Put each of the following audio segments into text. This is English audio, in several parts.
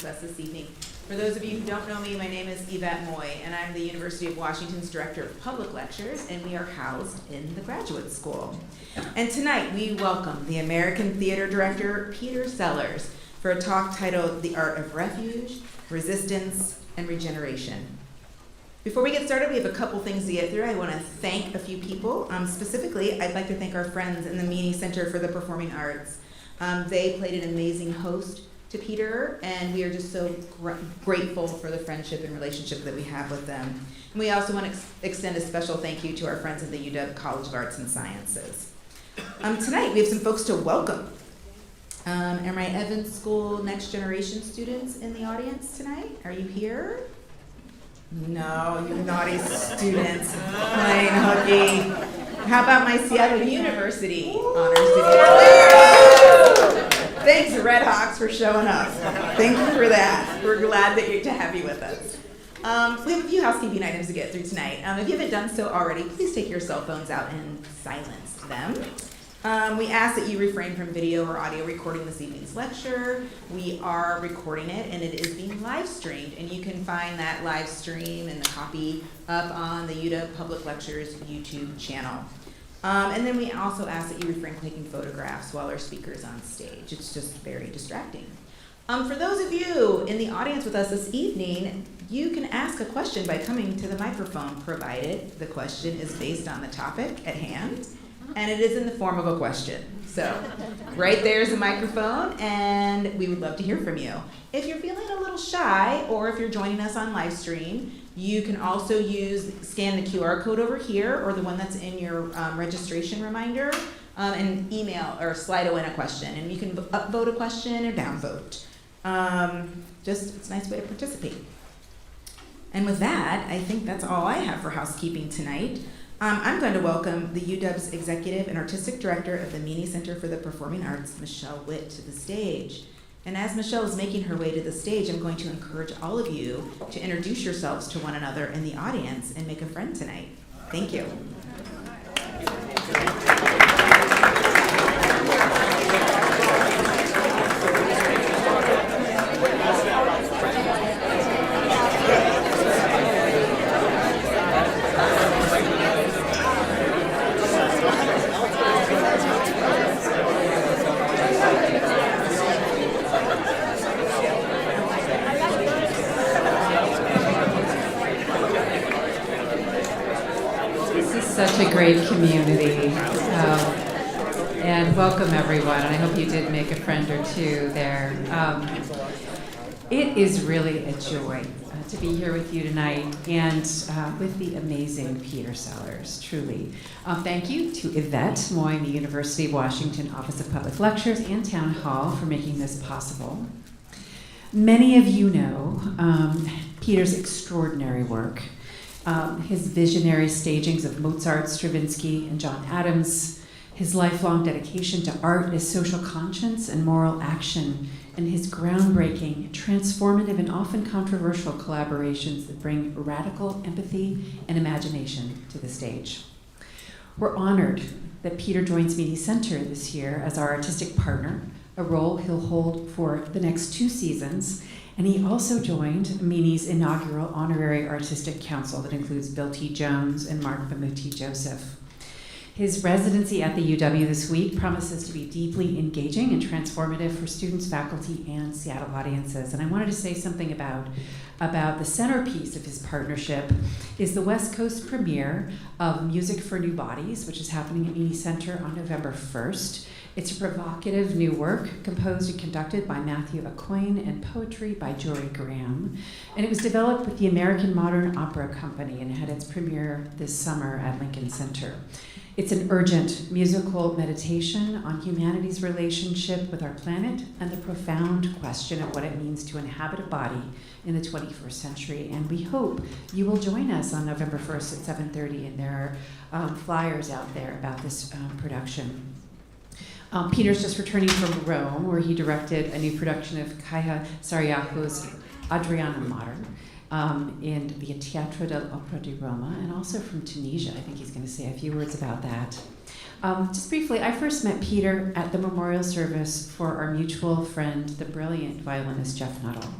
with us this evening. For those of you who don't know me, my name is Yvette Moy, and I'm the University of Washington's Director of Public Lectures, and we are housed in the Graduate School. And tonight, we welcome the American Theater Director, Peter Sellars, for a talk titled The Art of Refuge, Resistance, and Regeneration. Before we get started, we have a couple things to get through. I want to thank a few people. Specifically, I'd like to thank our friends in the Meany Center for the Performing Arts. They played an amazing host to Peter, and we are just so grateful for the friendship and relationship that we have with them. And we also want to extend a special thank you to our friends at the UW College of Arts and Sciences. Tonight, we have some folks to welcome. Are my Evans School Next Generation students in the audience tonight? Are you here? No, you naughty students playing hooky. How about my Seattle University honor students? Thanks, Red Hawks, for showing up. Thank you for that. We're glad to have you with us. We have a few housekeeping items to get through tonight. If you haven't done so already, please take your cell phones out and silence them. We ask that you refrain from video or audio recording this evening's lecture. We are recording it, and it is being live streamed, and you can find that live stream and the copy up on the UW Public Lectures YouTube channel. And then we also ask that you refrain from taking photographs while our speaker is on stage. It's just very distracting. For those of you in the audience with us this evening, you can ask a question by coming to the microphone, provided the question is based on the topic at hand. And it is in the form of a question. So right there's a microphone, and we would love to hear from you. If you're feeling a little shy, or if you're joining us on live stream, you can also scan the QR code over here, or the one that's in your registration reminder, and email or Slido in a question. And you can upvote a question or downvote. It's a nice way to participate. And with that, I think that's all I have for housekeeping tonight. I'm going to welcome the UW's Executive and Artistic Director of the Meany Center for the Performing Arts, Michelle Witt, to the stage. And as Michelle is making her way to the stage, I'm going to encourage all of you to introduce yourselves to one another in the audience and make a friend tonight. Thank you. Such a great community, and welcome everyone, and I hope you did make a friend or two there. It is really a joy to be here with you tonight, and with the amazing Peter Sellars, truly. Thank you to Yvette Moy, the University of Washington Office of Public Lectures and Town Hall for making this possible. Many of you know Peter's extraordinary work. His visionary stagings of Mozart, Stravinsky, and John Adams, his lifelong dedication to art as social conscience and moral action, and his groundbreaking, transformative, and often controversial collaborations that bring radical empathy and imagination to the stage. We're honored that Peter joins Meany Center this year as our artistic partner, a role he'll hold for the next 2 seasons. And he also joined Meany's inaugural Honorary Artistic Council that includes Bill T. Jones and Mark Bamuti Joseph. His residency at the UW this week promises to be deeply engaging and transformative for students, faculty, and Seattle audiences. And I wanted to say something about the centerpiece of his partnership is the West Coast premiere of Music for New Bodies, which is happening at Meany Center on November 1st. It's a provocative new work composed and conducted by Matthew Aucoin and poetry by Jory Graham. And it was developed with the American Modern Opera Company and had its premiere this summer at Lincoln Center. It's an urgent musical meditation on humanity's relationship with our planet and the profound question of what it means to inhabit a body in the 21st century. And we hope you will join us on November 1st at 7:30, and there are flyers out there about this production. Peter's just returning from Rome, where he directed a new production of Kaija Saariaho's Adriana Mater in the Teatro dell'Opera di Roma, and also from Tunisia. I think he's going to say a few words about that. Just briefly, I first met Peter at the memorial service for our mutual friend, the brilliant violinist Jeff Nuttall.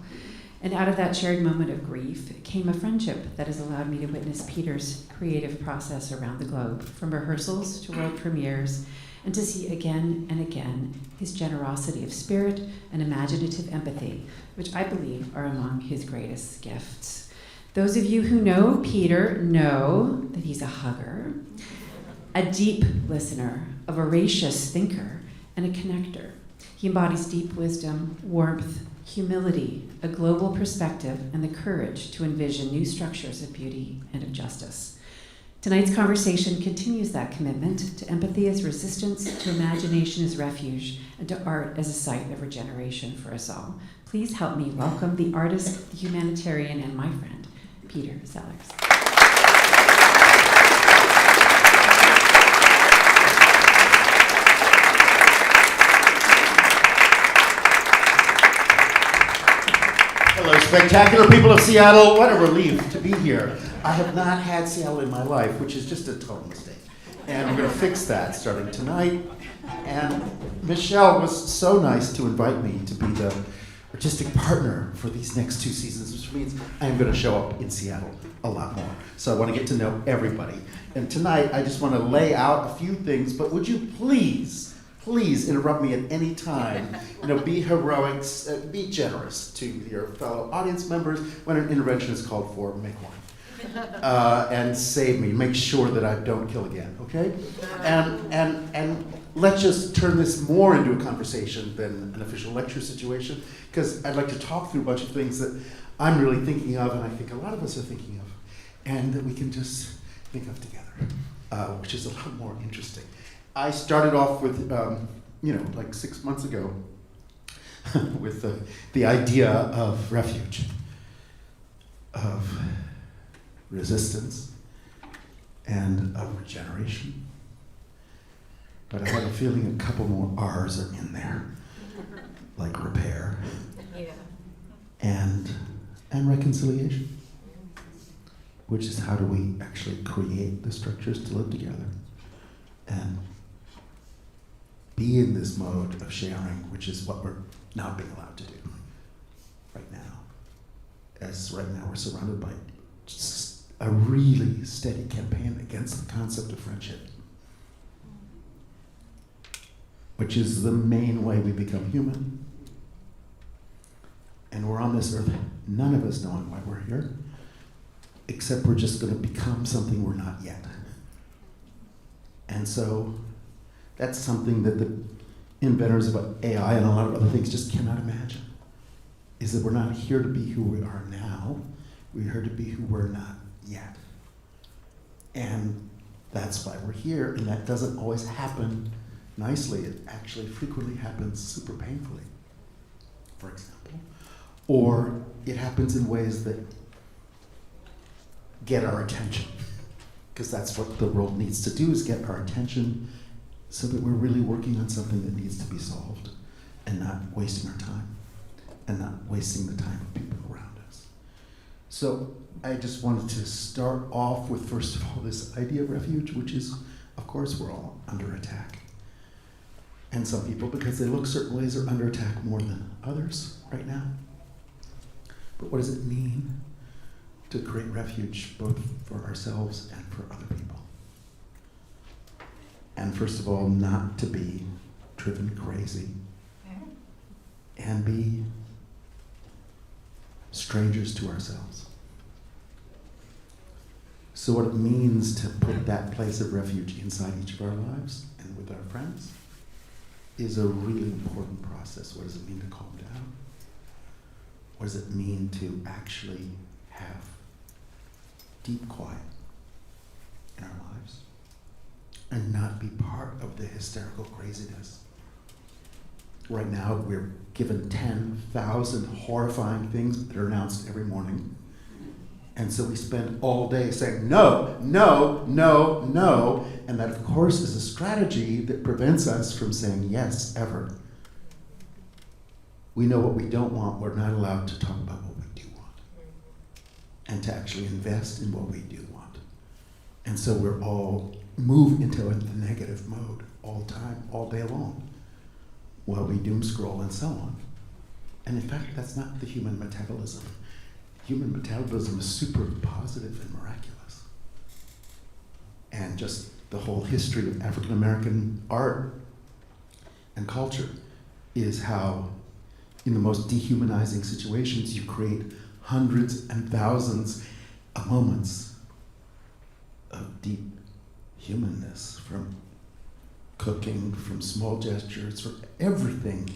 And out of that shared moment of grief came a friendship that has allowed me to witness Peter's creative process around the globe, from rehearsals to world premieres, and to see again and again his generosity of spirit and imaginative empathy, which I believe are among his greatest gifts. Those of you who know Peter know that he's a hugger, a deep listener, a voracious thinker, and a connector. He embodies deep wisdom, warmth, humility, a global perspective, and the courage to envision new structures of beauty and of justice. Tonight's conversation continues that commitment to empathy as resistance, to imagination as refuge, and to art as a site of regeneration for us all. Please help me welcome the artist, the humanitarian, and my friend, Peter Sellars. Hello, spectacular people of Seattle. What a relief to be here. I have not had Seattle in my life, which is just a total mistake. And we're going to fix that starting tonight. And Michelle was so nice to invite me to be the artistic partner for these next 2 seasons, which means I am going to show up in Seattle a lot more. So I want to get to know everybody. And tonight, I just want to lay out a few things, but would you please interrupt me at any time. Be heroic, be generous to your fellow audience members. When an intervention is called for, make one. And save me, make sure that I don't kill again, okay? And let's just turn this more into a conversation than an official lecture situation, because I'd like to talk through a bunch of things that I'm really thinking of, and I think a lot of us are thinking of, and that we can just think of together, which is a lot more interesting. I started off with, like 6 months ago, with the idea of refuge, of resistance, and of regeneration. But I have a feeling a couple more R's are in there, like repair, and reconciliation, which is how do we actually create the structures to live together and be in this mode of sharing, which is what we're not being allowed to do right now. As right now we're surrounded by just a really steady campaign against the concept of friendship, which is the main way we become human. And we're on this earth, none of us knowing why we're here, except we're just going to become something we're not yet. And so that's something that the inventors of AI and a lot of other things just cannot imagine, is that we're not here to be who we are now, we're here to be who we're not yet. And that's why we're here, and that doesn't always happen nicely. It actually frequently happens super painfully, for example. Or it happens in ways that get our attention, because that's what the world needs to do, is get our attention so that we're really working on something that needs to be solved and not wasting our time and not wasting the time of people around us. So I just wanted to start off with, first of all, this idea of refuge, which is, of course, we're all under attack. And some people, because they look certain ways, are under attack more than others right now. But what does it mean to create refuge both for ourselves and for other people? And first of all, not to be driven crazy and be strangers to ourselves. So what it means to put that place of refuge inside each of our lives and with our friends is a really important process. What does it mean to calm down? What does it mean to actually have deep quiet in our lives and not be part of the hysterical craziness? Right now, we're given 10,000 horrifying things that are announced every morning. And so we spend all day saying, no, no, no, no. And that, of course, is a strategy that prevents us from saying yes, ever. We know what we don't want. We're not allowed to talk about what we do want and to actually invest in what we do want. And so we're all move into the negative mode all the time, all day long, while we doom scroll and so on. And in fact, that's not the human metabolism. Human metabolism is super positive and miraculous. And just the whole history of African American art and culture is how, in the most dehumanizing situations, you create hundreds and thousands of moments of deep humanness, from cooking, from small gestures, from everything.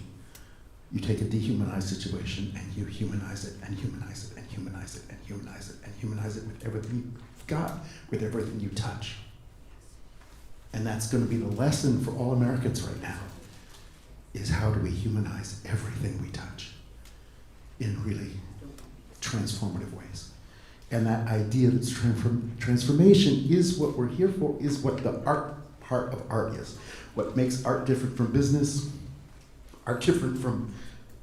You take a dehumanized situation and you humanize it and humanize it and humanize it and humanize it and humanize it with everything you've got, with everything you touch. And that's going to be the lesson for all Americans right now, is how do we humanize everything we touch in really transformative ways. And that idea that transformation is what we're here for, is what the art part of art is. What makes art different from business, art different from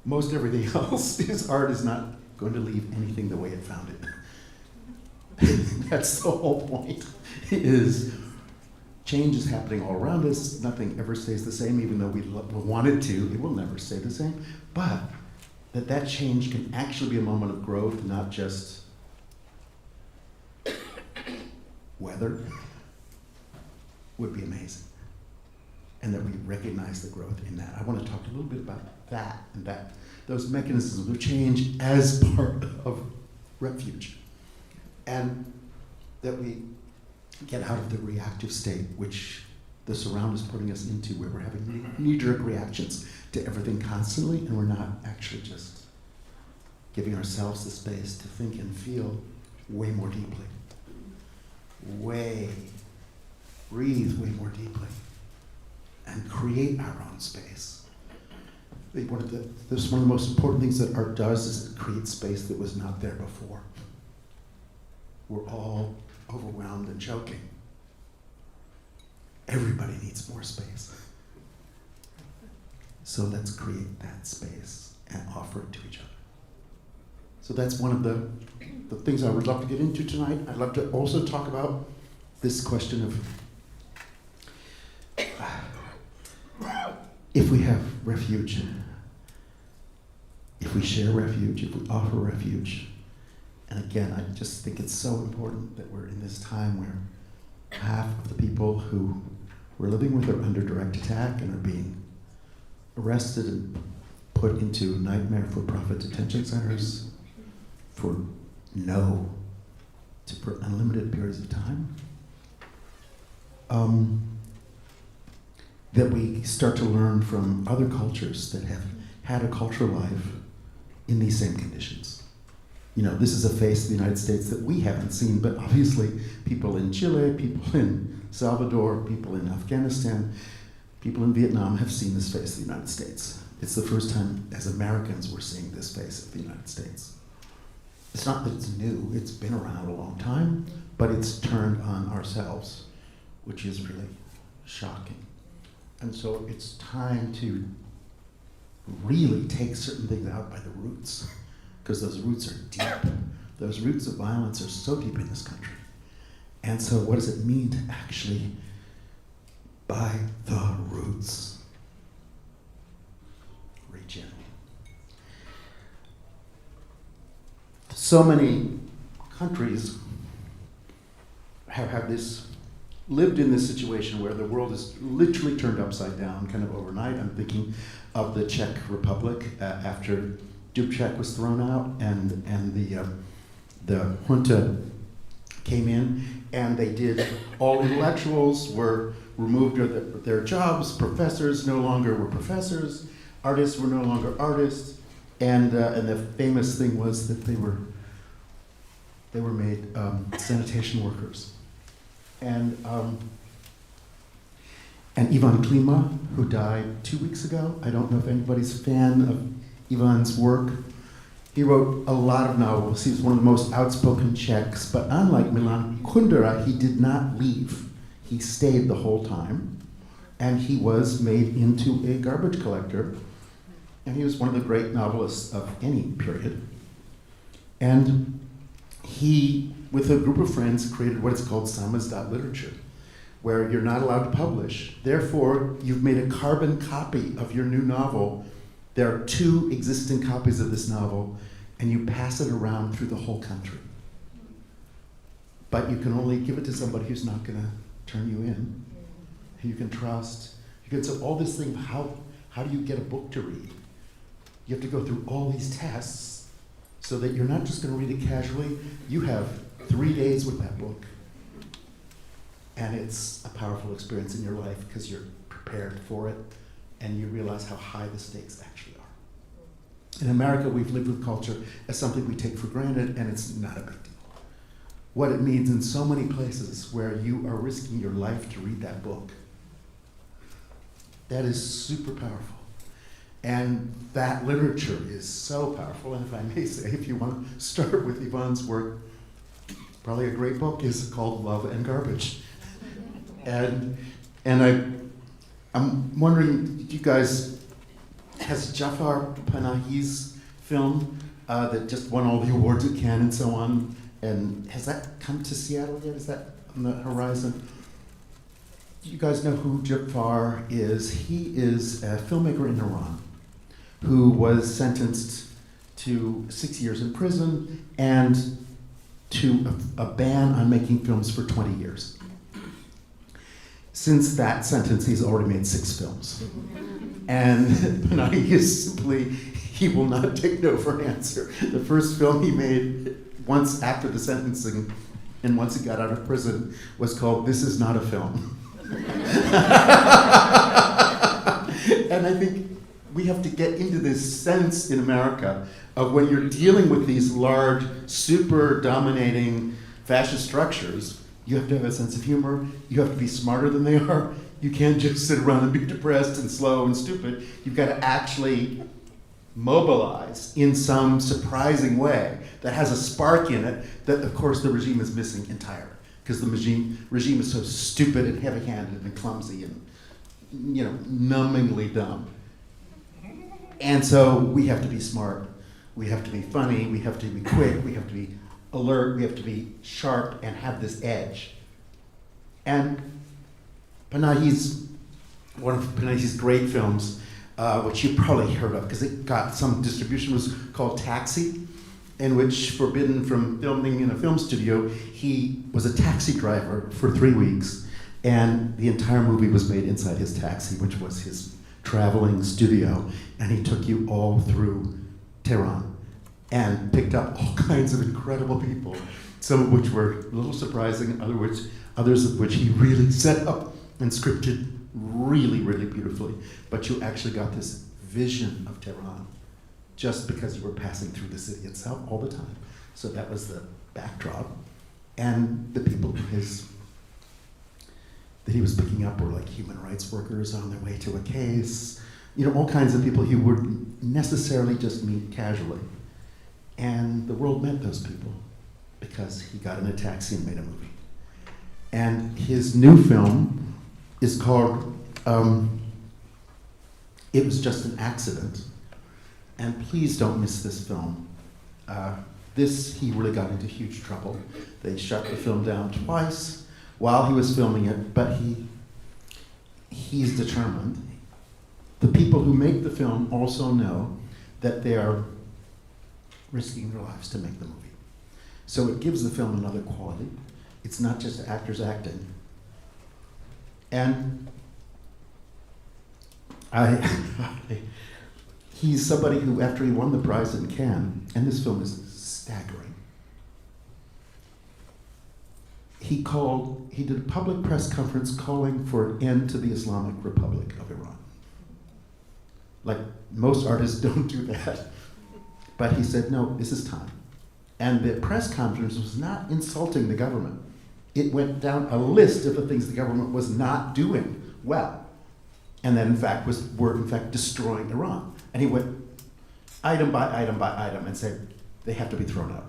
most everything else, is art is not going to leave anything the way it found it. That's the whole point, is change is happening all around us. Nothing ever stays the same, even though we want it to. It will never stay the same. But that change can actually be a moment of growth, not just weather, would be amazing. And that we recognize the growth in that. I want to talk a little bit about that and those mechanisms of change as part of Refuge. And that we get out of the reactive state, which the surround is putting us into, where we're having knee-jerk reactions to everything constantly, and we're not actually just giving ourselves the space to think and feel way more deeply. Breathe way more deeply, and create our own space. I think one of the most important things that art does is it creates space that was not there before. We're all overwhelmed and choking. Everybody needs more space. So let's create that space and offer it to each other. So that's one of the things I would love to get into tonight. I'd love to also talk about this question of if we have refuge, if we share refuge, if we offer refuge. And again, I just think it's so important that we're in this time where half of the people who we're living with are under direct attack and are being arrested and put into nightmare for-profit detention centers for unlimited periods of time. That we start to learn from other cultures that have had a cultural life in these same conditions. You know, this is a face of the United States that we haven't seen, but obviously people in Chile, people in Salvador, people in Afghanistan, people in Vietnam have seen this face of the United States. It's the first time as Americans we're seeing this face of the United States. It's not that it's new, it's been around a long time, but it's turned on ourselves, which is really shocking. And so it's time to really take certain things out by the roots, because those roots are deep. Those roots of violence are so deep in this country. And so what does it mean to actually, by the roots, reach in? So many countries have had lived in this situation where the world is literally turned upside down kind of overnight. I'm thinking of the Czech Republic after Dubček was thrown out and the junta came in, and they did, all intellectuals were removed of their jobs, professors no longer were professors, artists were no longer artists, and the famous thing was that they were made sanitation workers. And Ivan Klima, who died 2 weeks ago, I don't know if anybody's a fan of Ivan's work. He wrote a lot of novels. He was one of the most outspoken Czechs, but unlike Milan Kundera, he did not leave. He stayed the whole time, and he was made into a garbage collector, and he was one of the great novelists of any period. And he, with a group of friends, created what is called samizdat-literature, where you're not allowed to publish. Therefore, you've made a carbon copy of your new novel There are 2 existing copies of this novel, and you pass it around through the whole country. But you can only give it to somebody who's not going to turn you in, who you can trust. You can, so all this thing, how do you get a book to read? You have to go through all these tests so that you're not just going to read it casually. You have 3 days with that book. And it's a powerful experience in your life because you're prepared for it and you realize how high the stakes actually are. In America, we've lived with culture as something we take for granted, and it's not a big deal. What it means in so many places where you are risking your life to read that book, that is super powerful. And that literature is so powerful, and if I may say, if you want to start with Yvonne's work, probably a great book is called Love and Garbage. And I'm wondering, you guys, has Jafar Panahi's film that just won all the awards at Cannes and so on, and has that come to Seattle yet? Is that on the horizon? Do you guys know who Jafar is? He is a filmmaker in Iran who was sentenced to 6 years in prison and to a ban on making films for 20 years. Since that sentence, he's already made 6 films. And Panahi is simply, he will not take no for an answer. The first film he made once after the sentencing and once he got out of prison was called This Is Not a Film. And I think we have to get into this sense in America of when you're dealing with these large, super dominating fascist structures, you have to have a sense of humor, you have to be smarter than they are, you can't just sit around and be depressed and slow and stupid. You've got to actually mobilize in some surprising way that has a spark in it that, of course, the regime is missing entirely. Because the regime is so stupid and heavy-handed and clumsy and, numbingly dumb. And so we have to be smart, we have to be funny, we have to be quick, we have to be alert, we have to be sharp and have this edge. And Panahi's, one of Panahi's great films, which you probably heard of because it got some distribution, was called Taxi, in which, forbidden from filming in a film studio, he was a taxi driver for 3 weeks, and the entire movie was made inside his taxi, which was his traveling studio, and he took you all through Tehran and picked up all kinds of incredible people, some of which were a little surprising, others of which he really set up and scripted really, really beautifully. But you actually got this vision of Tehran just because you were passing through the city itself all the time. So that was the backdrop. And the people that he was picking up were like human rights workers on their way to a case, all kinds of people he wouldn't necessarily just meet casually. And the world met those people because he got in a taxi and made a movie. And his new film is called It Was Just an Accident. And please don't miss this film. He really got into huge trouble. They shut the film down twice while he was filming it, but he's determined. The people who make the film also know that they are risking their lives to make the movie. So it gives the film another quality. It's not just actors acting. And he's somebody who, after he won the prize in Cannes, and this film is staggering, he did a public press conference calling for an end to the Islamic Republic of Iran. Like, most artists don't do that. But he said, no, this is time. And the press conference was not insulting the government. It went down a list of the things the government was not doing well, and that were in fact destroying Iran. And he went item by item by item and said, they have to be thrown out.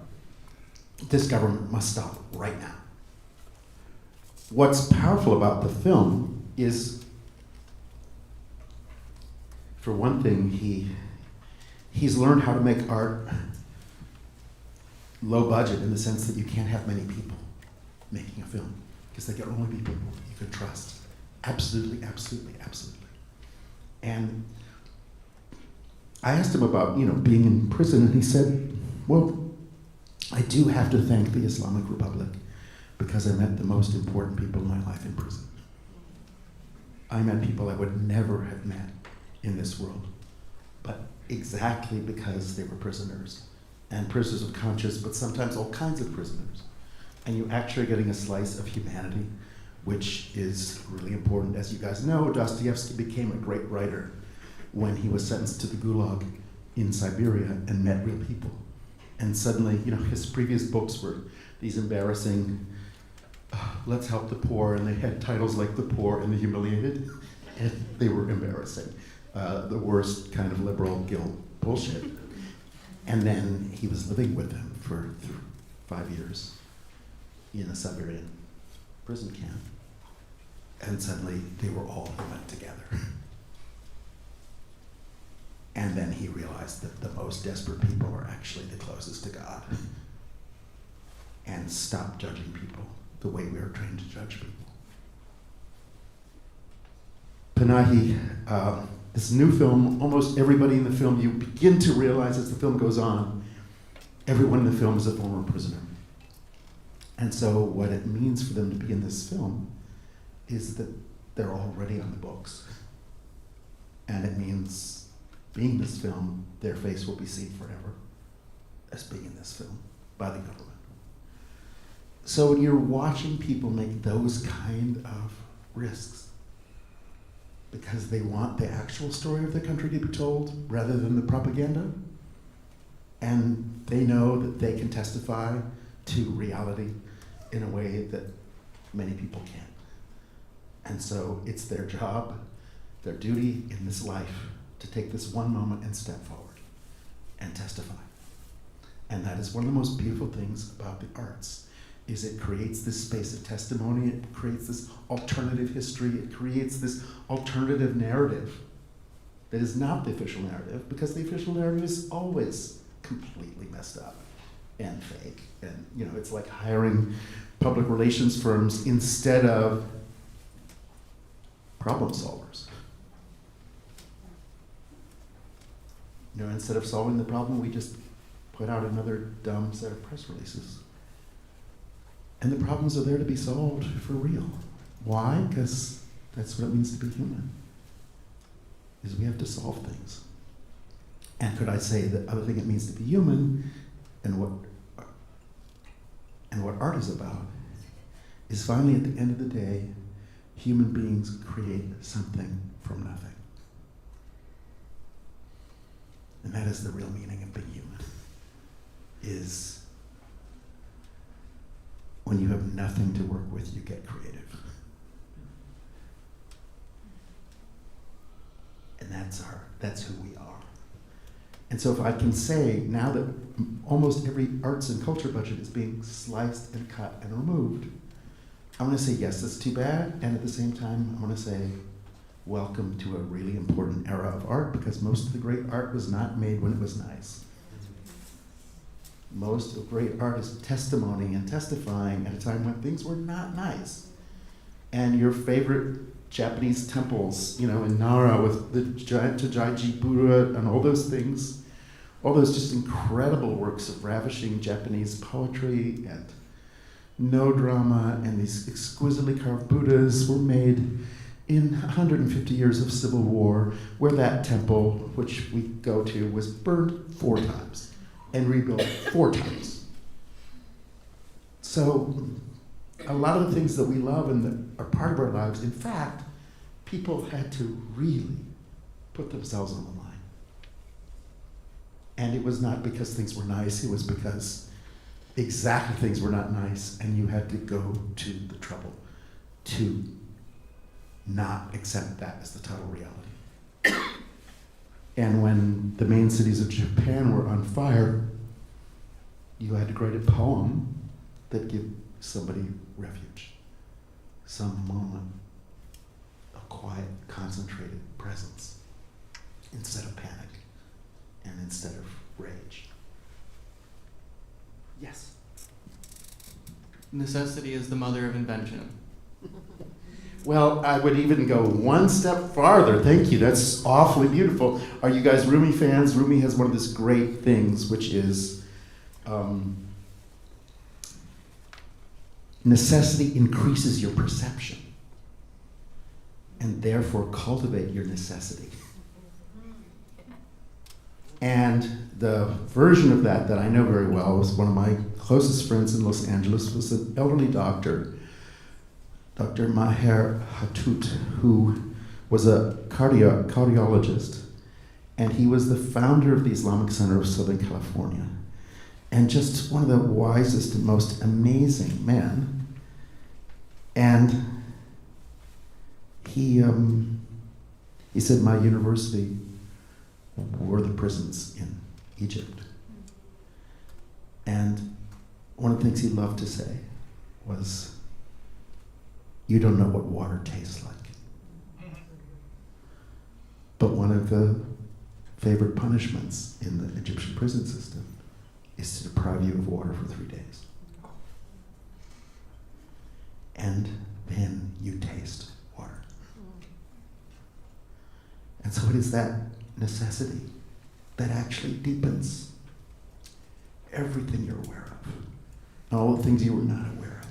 This government must stop right now. What's powerful about the film is, for one thing, he's learned how to make art low budget in the sense that you can't have many people making a film because they can only be people you can trust. Absolutely, absolutely, absolutely. And I asked him about, being in prison, and he said, well, I do have to thank the Islamic Republic because I met the most important people in my life in prison. I met people I would never have met in this world, but exactly because they were prisoners, and prisoners of conscience, but sometimes all kinds of prisoners. And you're actually getting a slice of humanity, which is really important. As you guys know, Dostoevsky became a great writer when he was sentenced to the Gulag in Siberia and met real people. And suddenly, his previous books were these embarrassing, let's help the poor, and they had titles like The Poor and the Humiliated, and they were embarrassing. The worst kind of liberal guilt bullshit. And then he was living with them for 5 years in a Siberian prison camp. And suddenly they were all human together. And then he realized that the most desperate people are actually the closest to God. And stopped judging people the way we are trained to judge people. Panahi, this new film, almost everybody in the film, you begin to realize as the film goes on, everyone in the film is a former prisoner. And so what it means for them to be in this film is that they're already on the books. And it means being in this film, their face will be seen forever as being in this film by the government. So when you're watching people make those kind of risks, because they want the actual story of the country to be told rather than the propaganda, and they know that they can testify to reality in a way that many people can't. And so it's their job, their duty in this life to take this one moment and step forward and testify. And that is one of the most beautiful things about the arts, is it creates this space of testimony, it creates this alternative history, it creates this alternative narrative that is not the official narrative, because the official narrative is always completely messed up and fake. And it's like hiring public relations firms instead of problem solvers. Instead of solving the problem, we just put out another dumb set of press releases. And the problems are there to be solved for real. Why? Because that's what it means to be human, is we have to solve things. And could I say the other thing it means to be human, and what art is about, is finally at the end of the day, human beings create something from nothing. And that is the real meaning of being human, is when you have nothing to work with, you get creative. And that's who we are. And so if I can say, now that almost every arts and culture budget is being sliced and cut and removed, I want to say, yes, that's too bad, and at the same time, I want to say, welcome to a really important era of art, because most of the great art was not made when it was nice. Most of great art is testimony and testifying at a time when things were not nice. And your favorite Japanese temples, in Nara with the giant Tajaiji Buddha and all those things, all those just incredible works of ravishing Japanese poetry and no drama, and these exquisitely carved Buddhas were made in 150 years of civil war, where that temple, which we go to, was burned 4 times. And rebuilt 4 times. So a lot of the things that we love and that are part of our lives, in fact, people had to really put themselves on the line. And it was not because things were nice, it was because exactly things were not nice, and you had to go to the trouble to not accept that as the total reality. And when the main cities of Japan were on fire, you had to write a poem that gave somebody refuge, some moment of quiet, concentrated presence, instead of panic and instead of rage. Yes? Necessity is the mother of invention. Well, I would even go one step farther. Thank you. That's awfully beautiful. Are you guys Rumi fans? Rumi has one of these great things, which is necessity increases your perception, and therefore cultivate your necessity. And the version of that I know very well was one of my closest friends in Los Angeles was an elderly doctor, Dr. Maher Hattout, who was a cardiologist, and he was the founder of the Islamic Center of Southern California, and just one of the wisest and most amazing men. And he said, my university were the prisons in Egypt. And one of the things he loved to say was, you don't know what water tastes like. But one of the favorite punishments in the Egyptian prison system is to deprive you of water for 3 days. And then you taste water. And so it is that necessity that actually deepens everything you're aware of, and all the things you were not aware of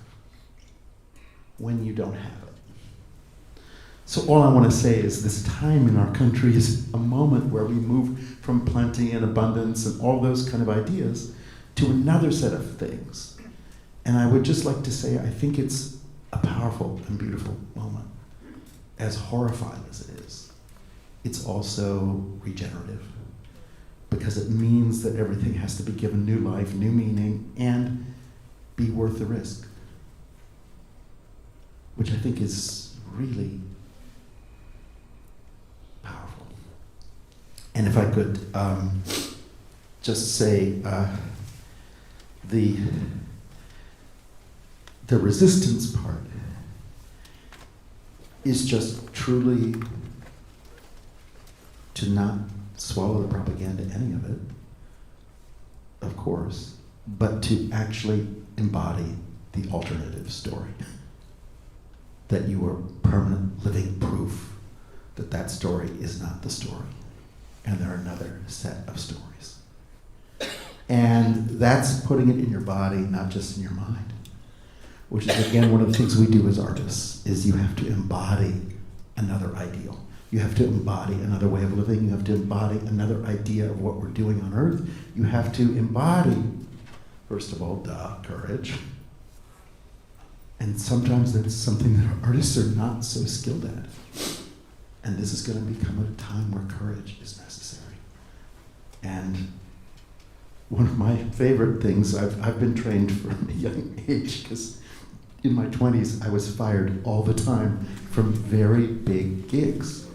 when you don't have it. So all I want to say is this time in our country is a moment where we move from plenty and abundance and all those kind of ideas to another set of things. And I would just like to say, I think it's a powerful and beautiful moment. As horrifying as it is, it's also regenerative, because it means that everything has to be given new life, new meaning, and be worth the risk, which I think is really powerful. And if I could just say, the resistance part is just truly to not swallow the propaganda, any of it, of course, but to actually embody the alternative story. That you are permanent living proof that that story is not the story, and there are another set of stories. And that's putting it in your body, not just in your mind, which is, again, one of the things we do as artists, is you have to embody another ideal. You have to embody another way of living. You have to embody another idea of what we're doing on Earth. You have to embody, first of all, courage. And sometimes that's something that our artists are not so skilled at. And this is going to become a time where courage is necessary. And one of my favorite things, I've been trained from a young age, because in my 20s I was fired all the time from very big gigs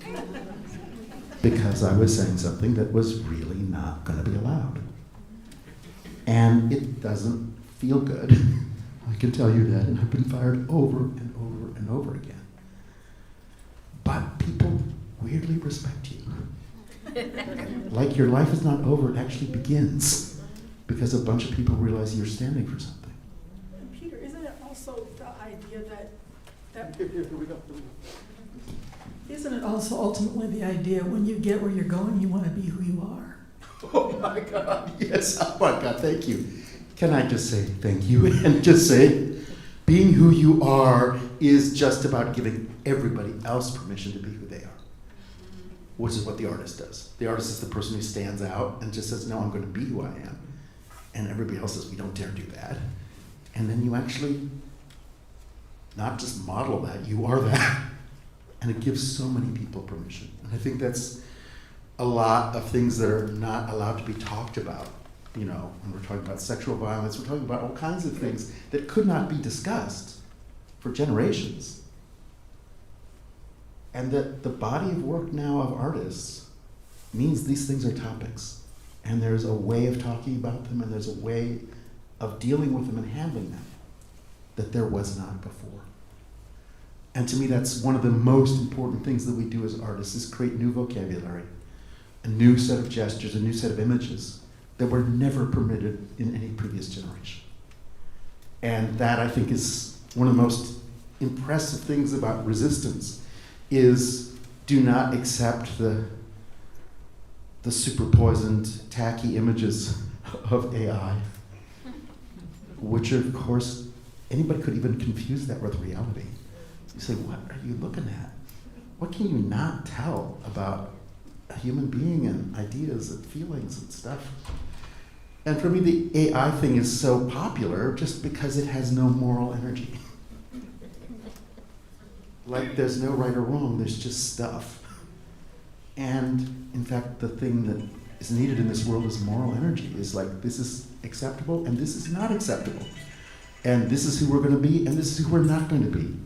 because I was saying something that was really not going to be allowed. And it doesn't feel good. I can tell you that, and I've been fired over and over and over again. But people weirdly respect you. Like your life is not over, it actually begins, because a bunch of people realize you're standing for something. And Peter, isn't it also the idea that Here we go. isn't it also ultimately the idea when you get where you're going, you want to be who you are? Oh my God, yes, oh my God, thank you. Can I just say thank you and just say, being who you are is just about giving everybody else permission to be who they are, which is what the artist does. The artist is the person who stands out and just says, no, I'm going to be who I am. And everybody else says, we don't dare do that. And then you actually not just model that, you are that. And it gives so many people permission. And I think that's a lot of things that are not allowed to be talked about. You know, when we're talking about sexual violence, we're talking about all kinds of things that could not be discussed for generations. And that the body of work now of artists means these things are topics. And there's a way of talking about them, and there's a way of dealing with them and handling them that there was not before. And to me, that's one of the most important things that we do as artists, is create new vocabulary, a new set of gestures, a new set of images that were never permitted in any previous generation. And that, I think, is one of the most impressive things about resistance is do not accept the super poisoned, tacky images of AI, which of course, anybody could even confuse that with reality. You say, what are you looking at? What can you not tell about a human being and ideas and feelings and stuff? And for me, the AI thing is so popular just because it has no moral energy. Like there's no right or wrong, there's just stuff. And in fact, the thing that is needed in this world is moral energy. Is like, this is acceptable and this is not acceptable. And this is who we're going to be and this is who we're not going to be.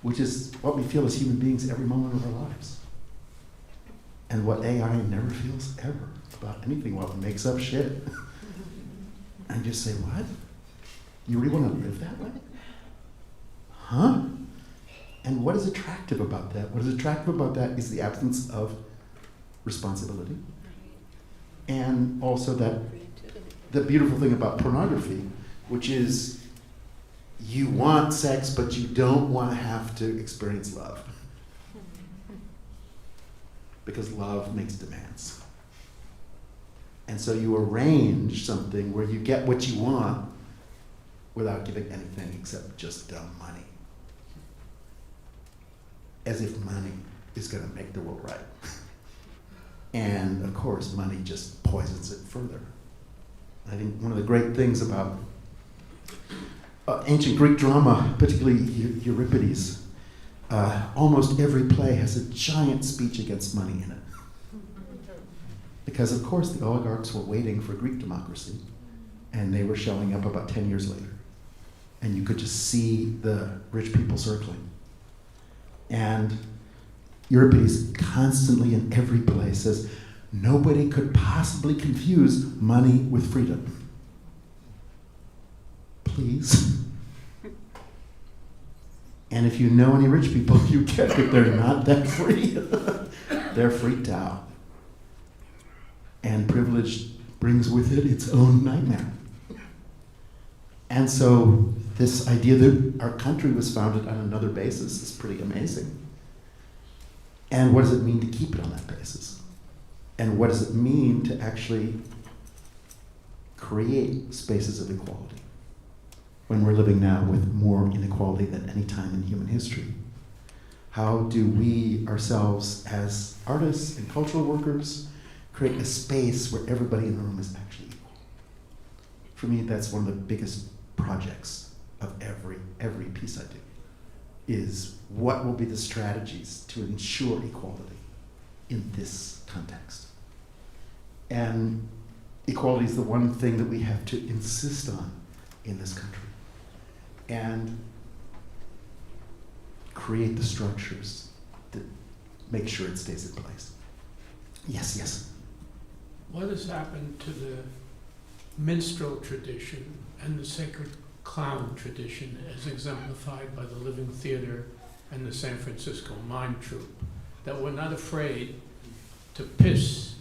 Which is what we feel as human beings every moment of our lives. And what AI never feels ever about anything while it makes up shit. And just say, what? You really want to live that way? Huh? And what is attractive about that? What is attractive about that is the absence of responsibility. And also that the beautiful thing about pornography, which is you want sex, but you don't want to have to experience love. Because love makes demands. And so you arrange something where you get what you want without giving anything except just dumb money. As if money is going to make the world right. And of course, money just poisons it further. I think one of the great things about ancient Greek drama, particularly Euripides, almost every play has a giant speech against money in it. Because of course the oligarchs were waiting for Greek democracy, and they were showing up about 10 years later. And you could just see the rich people circling. And Euripides constantly in every play says, nobody could possibly confuse money with freedom. Please. And if you know any rich people, you get that they're not that free. They're freaked out. And privilege brings with it its own nightmare. And so this idea that our country was founded on another basis is pretty amazing. And what does it mean to keep it on that basis? And what does it mean to actually create spaces of equality when we're living now with more inequality than any time in human history? How do we ourselves as artists and cultural workers create a space where everybody in the room is actually equal? For me, that's one of the biggest projects of every piece I do, is what will be the strategies to ensure equality in this context? And equality is the one thing that we have to insist on in this country. And create the structures that make sure it stays in place. Yes, yes. What has happened to the minstrel tradition and the sacred clown tradition as exemplified by the Living Theater and the San Francisco Mime Troupe, that were not afraid to piss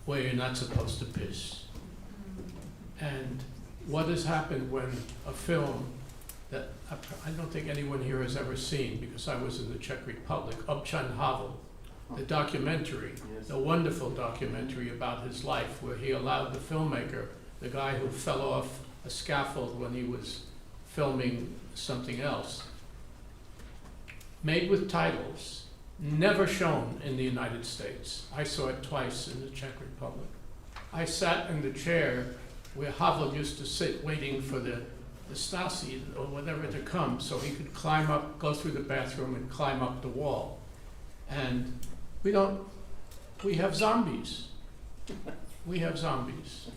where you're not supposed to piss? And what has happened when a film that I don't think anyone here has ever seen, because I was in the Czech Republic, Občan Havel, the documentary, the wonderful documentary about his life, where he allowed the filmmaker, the guy who fell off a scaffold when he was filming something else, made with titles, never shown in the United States. I saw it twice in the Czech Republic. I sat in the chair where Havel used to sit waiting for the Stasi or whatever to come so he could climb up, go through the bathroom and climb up the wall. And we have zombies. We have zombies.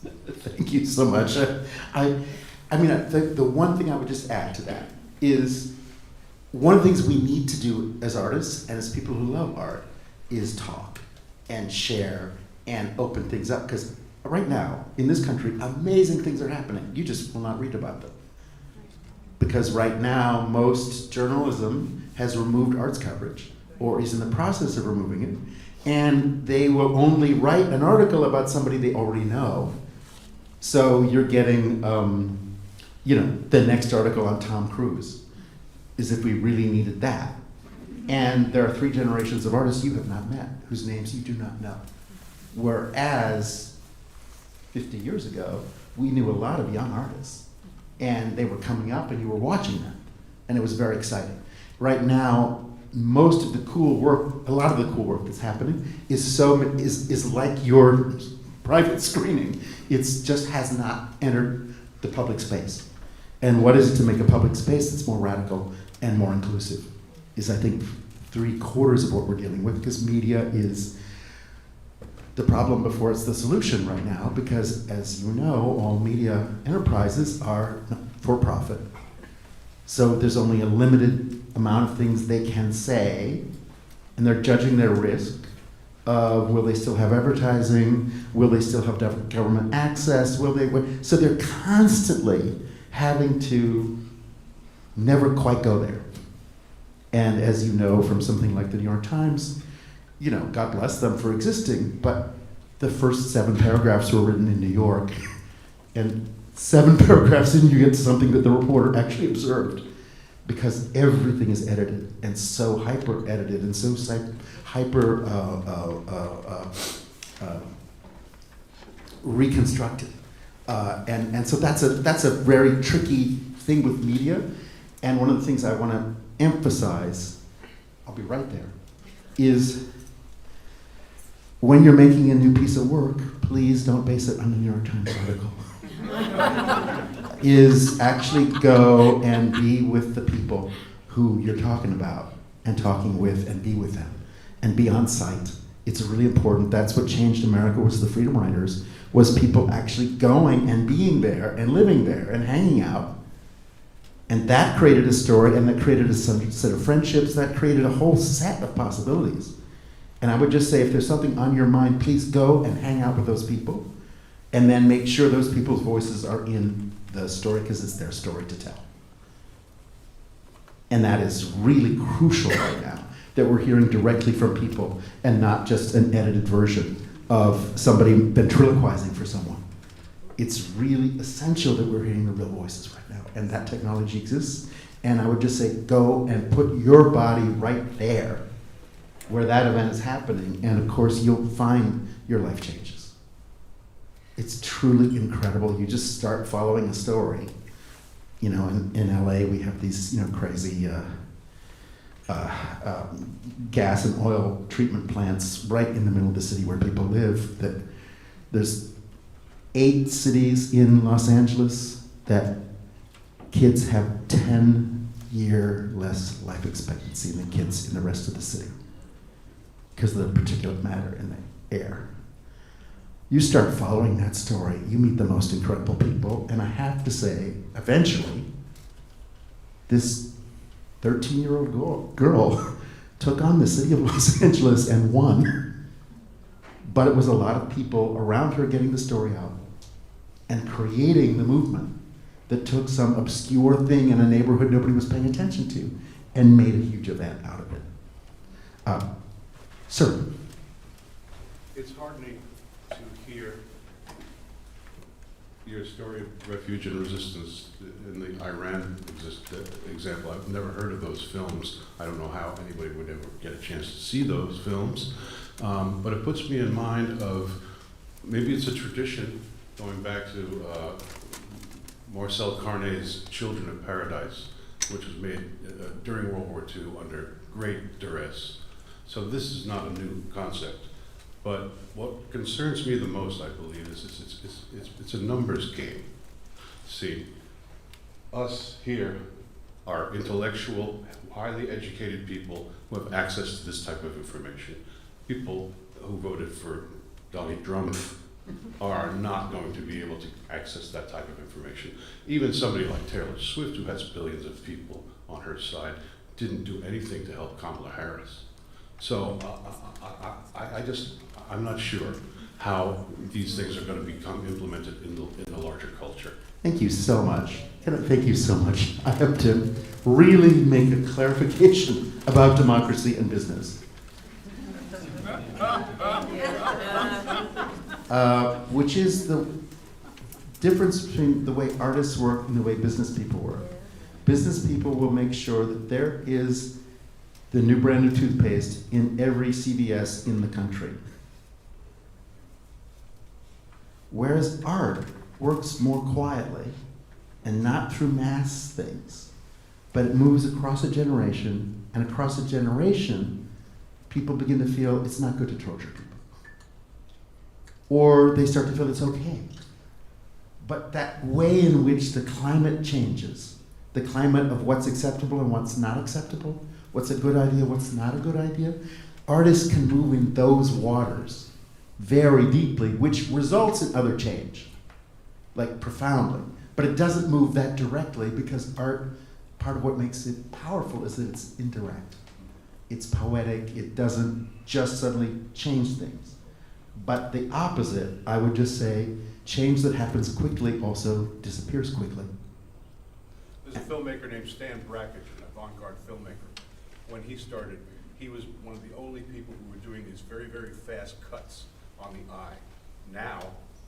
Thank you so much. I mean, the one thing I would just add to that is one of the things we need to do as artists and as people who love art is talk and share and open things up. Because right now, in this country, amazing things are happening. You just will not read about them. Because right now, most journalism has removed arts coverage or is in the process of removing it. And they will only write an article about somebody they already know. So you're getting, the next article on Tom Cruise. as if we really needed that. And there are 3 generations of artists you have not met, whose names you do not know. Whereas 50 years ago, we knew a lot of young artists, and they were coming up and you were watching them, and it was very exciting. Right now, most of the cool work, a lot of the cool work that's happening is like your private screening. It just has not entered the public space. And what is it to make a public space that's more radical and more inclusive is, I think, 3/4 of what we're dealing with, because media is the problem before it's the solution right now, because as you know, all media enterprises are for profit. So there's only a limited amount of things they can say, and they're judging their risk of will they still have advertising, will they still have government access, so they're constantly having to never quite go there. And as you know from something like the New York Times, you know, God bless them for existing, but the first 7 paragraphs were written in New York, and 7 paragraphs in you get to something that the reporter actually observed, because everything is edited, and so hyper-edited, and so hyper reconstructed. And so that's a very tricky thing with media, and one of the things I want to emphasize, I'll be right there, is when you're making a new piece of work, please don't base it on the New York Times article. Is actually go and be with the people who you're talking about and talking with, and be with them and be on site. It's really important. That's what changed America, was the Freedom Riders, was people actually going and being there and living there and hanging out. And that created a story, and that created a set of friendships, that created a whole set of possibilities. And I would just say, if there's something on your mind, please go and hang out with those people, and then make sure those people's voices are in the story, because it's their story to tell. And that is really crucial right now, that we're hearing directly from people and not just an edited version of somebody ventriloquizing for someone. It's really essential that we're hearing the real voices right now, and that technology exists. And I would just say, go and put your body right there where that event is happening, and of course you'll find your life changes. It's truly incredible. You just start following a story. You know, in LA we have these, you know, crazy gas and oil treatment plants right in the middle of the city where people live. That there's 8 cities in Los Angeles that kids have 10-year less life expectancy than kids in the rest of the city because of the particulate matter in the air. You start following that story, you meet the most incredible people, and I have to say, eventually, this 13-year-old girl took on the city of Los Angeles and won, but it was a lot of people around her getting the story out and creating the movement that took some obscure thing in a neighborhood nobody was paying attention to and made a huge event out of it. Sir? It's heartening to hear your story of refuge and resistance in the Iran example. I've never heard of those films. I don't know how anybody would ever get a chance to see those films. But it puts me in mind of, maybe it's a tradition going back to Marcel Carné's Children of Paradise, which was made during World War II under great duress. So this is not a new concept. But what concerns me the most, I believe, is it's a numbers game. See, us here are intellectual, highly educated people who have access to this type of information. People who voted for Donald Trump are not going to be able to access that type of information. Even somebody like Taylor Swift, who has billions of people on her side, didn't do anything to help Kamala Harris. So I'm not sure how these things are going to become implemented in the larger culture. Thank you so much. Thank you so much. I have to really make a clarification about democracy and business. Which is the difference between the way artists work and the way business people work. Business people will make sure that there is the new brand new toothpaste in every CVS in the country. Whereas art works more quietly and not through mass things, but it moves across a generation, and across a generation, people begin to feel it's not good to torture people. Or they start to feel it's okay. But that way in which the climate changes, the climate of what's acceptable and what's not acceptable, what's a good idea, what's not a good idea, artists can move in those waters very deeply, which results in other change, like profoundly. But it doesn't move that directly because art, part of what makes it powerful is that it's indirect. It's poetic, it doesn't just suddenly change things. But the opposite, I would just say, change that happens quickly also disappears quickly. There's a filmmaker named Stan Brakhage, an avant-garde filmmaker. When he started, he was one of the only people who were doing these very, very fast cuts on the eye. Now,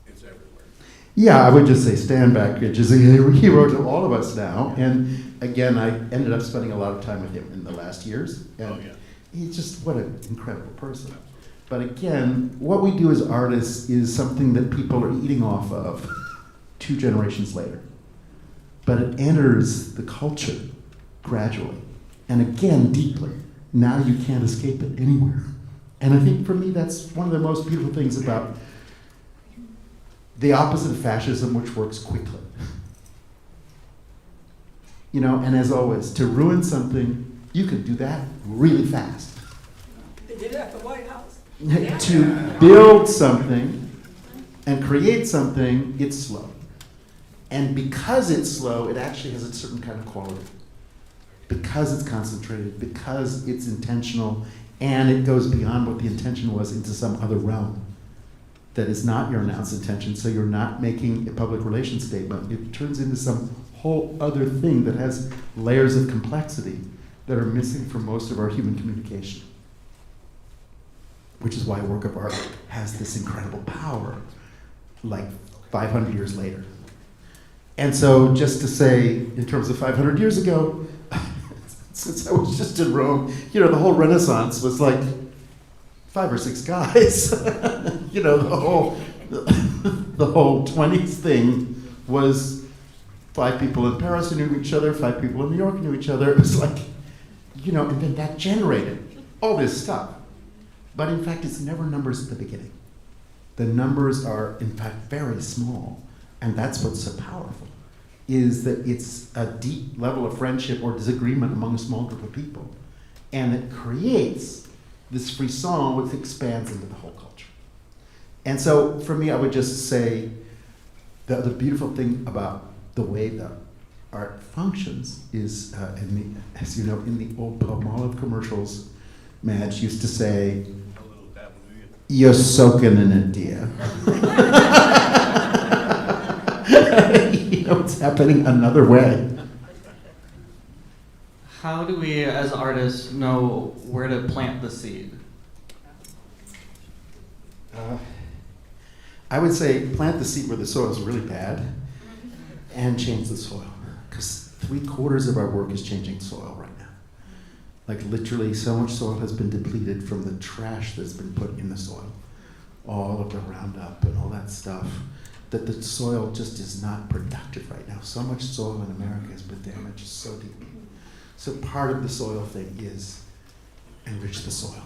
it's everywhere. Yeah, I would just say Stan Brakhage is a hero to all of us now. And again, I ended up spending a lot of time with him in the last years. And he's just, what an incredible person. But again, what we do as artists is something that people are eating off of 2 generations later. But it enters the culture gradually. And again, deeply. Now you can't escape it anywhere. And I think for me, that's one of the most beautiful things about the opposite of fascism, which works quickly. You know, and as always, to ruin something, you can do that really fast. They did it at the White House. To build something and create something, it's slow. And because it's slow, it actually has a certain kind of quality. Because it's concentrated, because it's intentional, and it goes beyond what the intention was into some other realm that is not your announced intention, so you're not making a public relations statement. It turns into some whole other thing that has layers of complexity that are missing from most of our human communication. Which is why a work of art has this incredible power, like 500 years later. And so just to say, in terms of 500 years ago, since I was just in Rome, you know, the whole Renaissance was like 5 or 6 guys. You know, the whole 20s thing was 5 people in Paris who knew each other, 5 people in New York knew each other. It was like, you know, and then that generated all this stuff. But in fact, it's never numbers at the beginning. The numbers are, in fact, very small. And that's what's so powerful, is that it's a deep level of friendship or disagreement among a small group of people. And it creates this frisson which expands into the whole culture. And so for me, I would just say that the beautiful thing about the way that art functions is, as you know, in the old Palmolive commercials, Madge used to say, "You're soaking in it, dear." You know, it's happening another way. How do we, as artists, know where to plant the seed? I would say plant the seed where the soil is really bad and change the soil. Because 3/4 of our work is changing soil right now. Like literally so much soil has been depleted from the trash that's been put in the soil. All of the Roundup and all that stuff. That the soil just is not productive right now. So much soil in America has been damaged so deeply. So part of the soil thing is enrich the soil,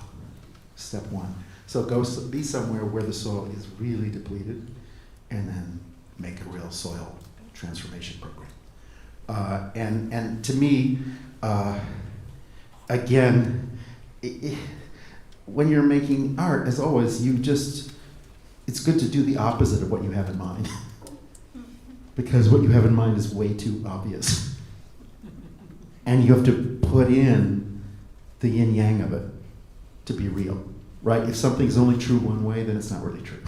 step 1. So go be somewhere where the soil is really depleted and then make a real soil transformation program. And to me, again, when you're making art, as always, it's good to do the opposite of what you have in mind. Because what you have in mind is way too obvious. And you have to put in the yin-yang of it to be real, right? If something's only true one way, then it's not really true.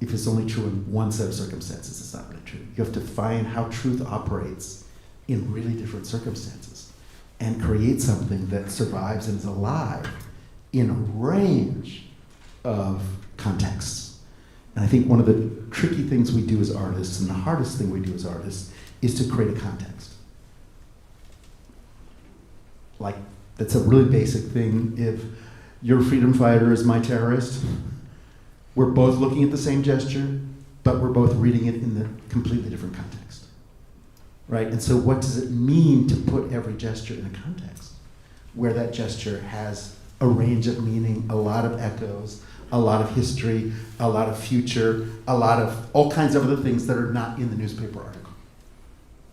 If it's only true in one set of circumstances, it's not really true. You have to find how truth operates in really different circumstances and create something that survives and is alive in a range of contexts. And I think one of the tricky things we do as artists, and the hardest thing we do as artists, is to create a context. like, that's a really basic thing. If your freedom fighter is my terrorist, we're both looking at the same gesture, but we're both reading it in a completely different context, right? And so what does it mean to put every gesture in a context where that gesture has a range of meaning, a lot of echoes, a lot of history, a lot of future, a lot of all kinds of other things that are not in the newspaper article,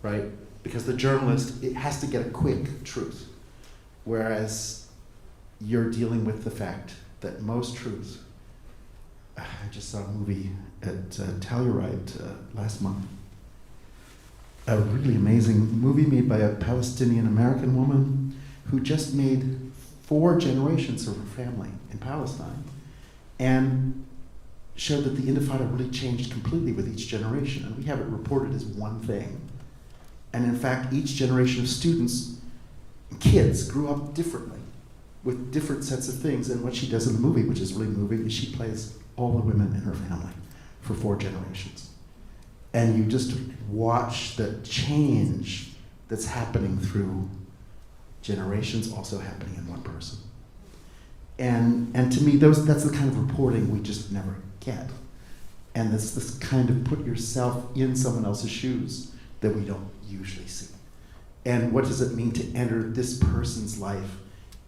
right? Because the journalist, it has to get a quick truth, whereas you're dealing with the fact that most truths, I just saw a movie at Telluride last month, a really amazing movie made by a Palestinian-American woman who just made 4 generations of her family in Palestine, and showed that the Intifada really changed completely with each generation. And we have it reported as one thing. And in fact, each generation of students, kids, grew up differently with different sets of things. And what she does in the movie, which is really moving, is she plays all the women in her family for 4 generations. And you just watch the change that's happening through generations also happening in one person. And to me, that's the kind of reporting we just never get. And this kind of put yourself in someone else's shoes that we don't usually see. And what does it mean to enter this person's life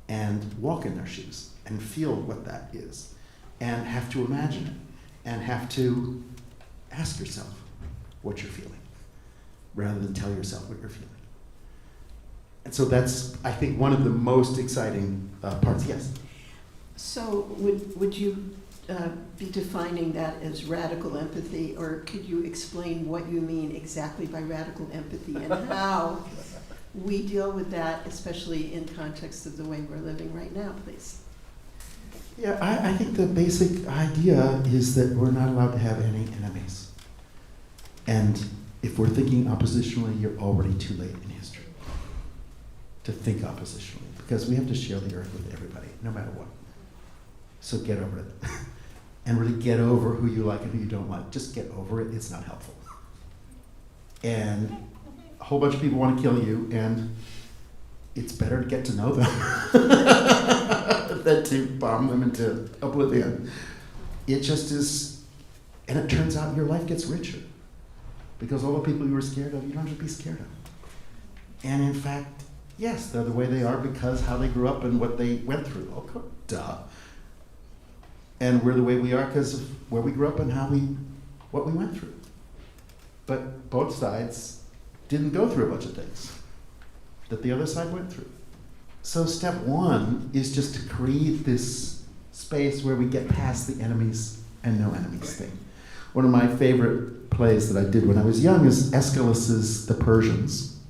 and walk in their shoes and feel what that is and have to imagine it and have to ask yourself what you're feeling rather than tell yourself what you're feeling. And so that's, I think, one of the most exciting parts. Yes? So would you be defining that as radical empathy, or could you explain what you mean exactly by radical empathy and how we deal with that, especially in context of the way we're living right now, please? Yeah, I think the basic idea is that we're not allowed to have any enemies. And if we're thinking oppositionally, you're already too late in history to think oppositionally, because we have to share the earth with everybody, no matter what. So get over it. And really get over who you like and who you don't like. Just get over it. It's not helpful. And a whole bunch of people want to kill you, and it's better to get to know them than to bomb them into oblivion. It just is, and it turns out your life gets richer. Because all the people you were scared of, you don't have to be scared of. And in fact, yes, they're the way they are because how they grew up and what they went through. Oh, duh. And we're the way we are because of where we grew up and what we went through. But both sides didn't go through a bunch of things that the other side went through. So step 1 is just to create this space where we get past the enemies and no enemies thing. One of my favorite plays that I did when I was young is Aeschylus's The Persians,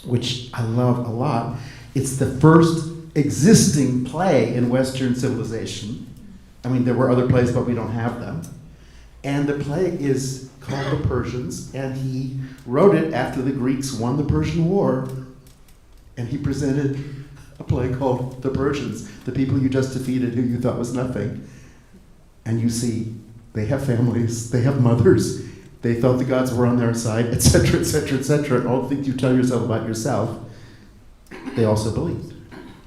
which I love a lot. It's the first existing play in Western civilization. I mean, there were other plays, but we don't have them. And the play is called The Persians, and he wrote it after the Greeks won the Persian War. And he presented a play called The Persians, the people you just defeated who you thought was nothing. And you see, they have families, they have mothers, they thought the gods were on their side, etc., etc., etc. And all the things you tell yourself about yourself, they also believed.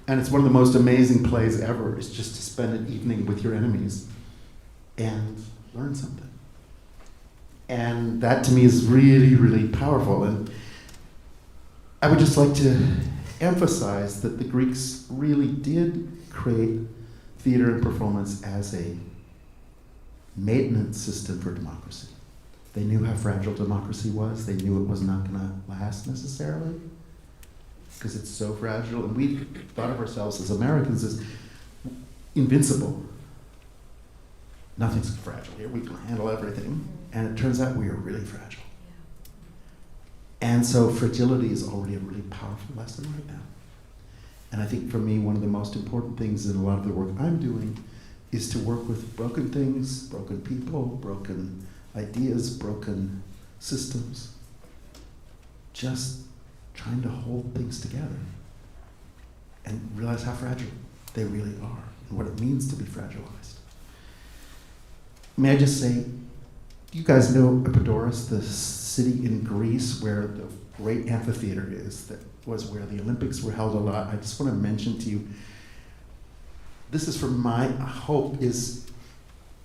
And it's one of the most amazing plays ever, is just to spend an evening with your enemies and learn something. And that to me is really, really powerful. And I would just like to emphasize that the Greeks really did create theater and performance as a maintenance system for democracy. They knew how fragile democracy was. They knew it was not going to last necessarily, because it's so fragile. And we thought of ourselves as Americans as invincible. Nothing's fragile here. We can handle everything. And it turns out we are really fragile. And so fragility is already a really powerful lesson right now. And I think for me, one of the most important things in a lot of the work I'm doing is to work with broken things, broken people, broken ideas, broken systems. Just trying to hold things together and realize how fragile they really are and what it means to be fragilized. May I just say, you guys know Epidaurus, the city in Greece where the great amphitheater is, that was where the Olympics were held a lot. I just want to mention to you, this is from my hope, is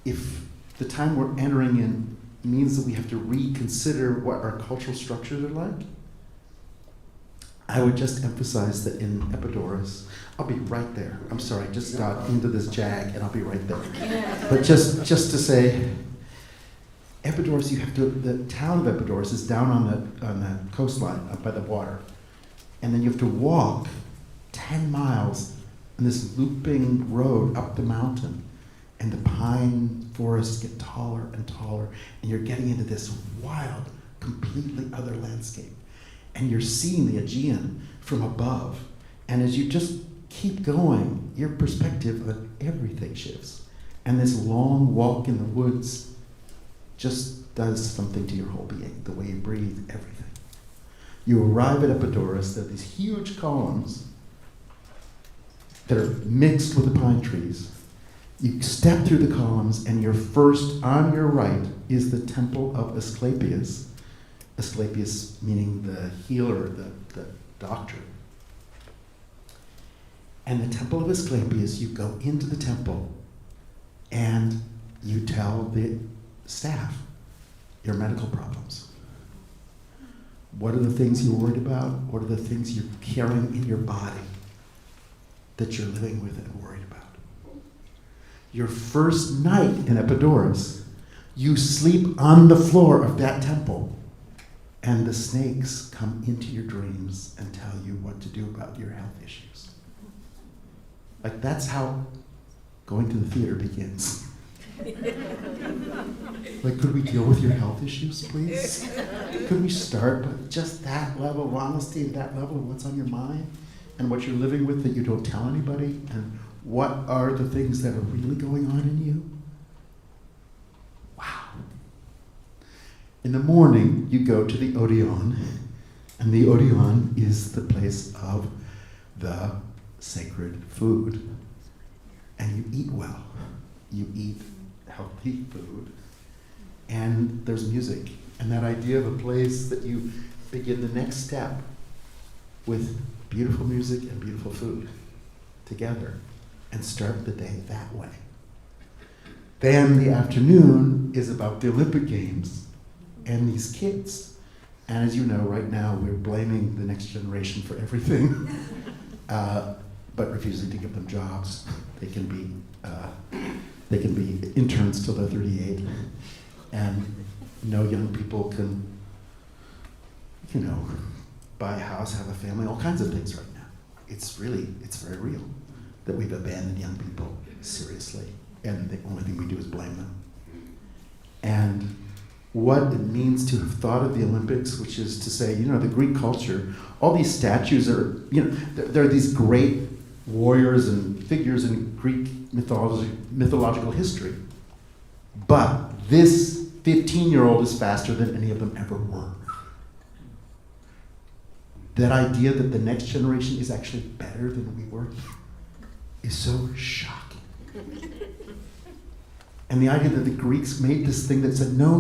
if the time we're entering in means that we have to reconsider what our cultural structures are like, I would just emphasize that in Epidaurus, I'll be right there. I'm sorry, I just got into this jag and I'll be right there. But just to say, Epidaurus, you have to, the town of Epidaurus is down on the coastline up by the water. And then you have to walk 10 miles on this looping road up the mountain. And the pine forests get taller and taller, and you're getting into this wild, completely other landscape. And you're seeing the Aegean from above. And as you just keep going, your perspective on everything shifts. And this long walk in the woods just does something to your whole being, the way you breathe, everything. You arrive at Epidaurus, there are these huge columns that are mixed with the pine trees. You step through the columns, and your first, on your right, is the temple of Asclepius. Asclepius meaning the healer, the doctor. And the temple of Asclepius, you go into the temple, and you tell the staff your medical problems. What are the things you're worried about? What are the things you're carrying in your body that you're living with and worried about? Your first night in Epidaurus, you sleep on the floor of that temple, and the snakes come into your dreams and tell you what to do about your health issues. Like, that's how going to the theater begins. Like, could we deal with your health issues, please? Could we start with just that level of honesty, that level of what's on your mind, and what you're living with that you don't tell anybody, and what are the things that are really going on in you? Wow. In the morning, you go to the Odeon, and the Odeon is the place of the sacred food. And you eat well. You eat healthy food. And there's music. And that idea of a place that you begin the next step with beautiful music and beautiful food together and start the day that way. Then the afternoon is about the Olympic Games and these kids. And as you know, right now we're blaming the next generation for everything, but refusing to give them jobs. They can be interns till they're 38, and no young people can, buy a house, have a family, all kinds of things right now. It's very real that we've abandoned young people seriously, and the only thing we do is blame them. And what it means to have thought of the Olympics, which is to say, the Greek culture, all these statues are, there are these great warriors and figures in Greek mythological history. But this 15-year-old is faster than any of them ever were. That idea that the next generation is actually better than we were is so shocking. And the idea that the Greeks made this thing that said, no,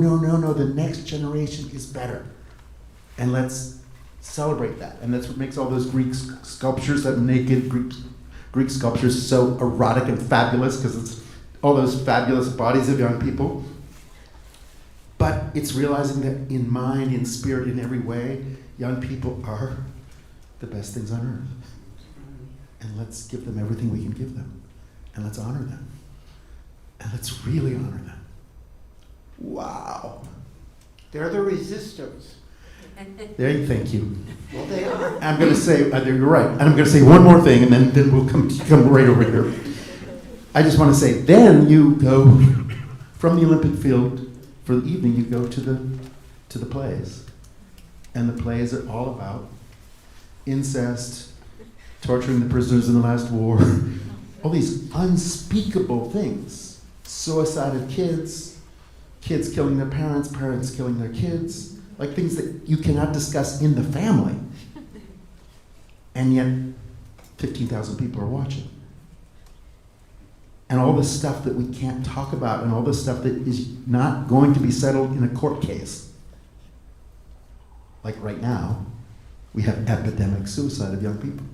the next generation is better. And let's celebrate that. And that's what makes all those Greek sculptures, that naked Greek sculptures, so erotic and fabulous, because it's all those fabulous bodies of young people. But it's realizing that in mind, in spirit, in every way, young people are the best things on earth. And let's give them everything we can give them. And let's honor them. And let's really honor them. Wow. They're the resistors. Thank you. Well, they are. I'm going to say, you're right. And I'm going to say one more thing, and then we'll come right over here. I just want to say, then you go from the Olympic field for the evening, you go to the plays. And the plays are all about incest, torturing the prisoners in the last war, all these unspeakable things. Suicide of kids killing their parents, parents killing their kids, like things that you cannot discuss in the family. And yet, 15,000 people are watching. And all this stuff that we can't talk about, and all this stuff that is not going to be settled in a court case. Like right now, We have epidemic suicide of young people.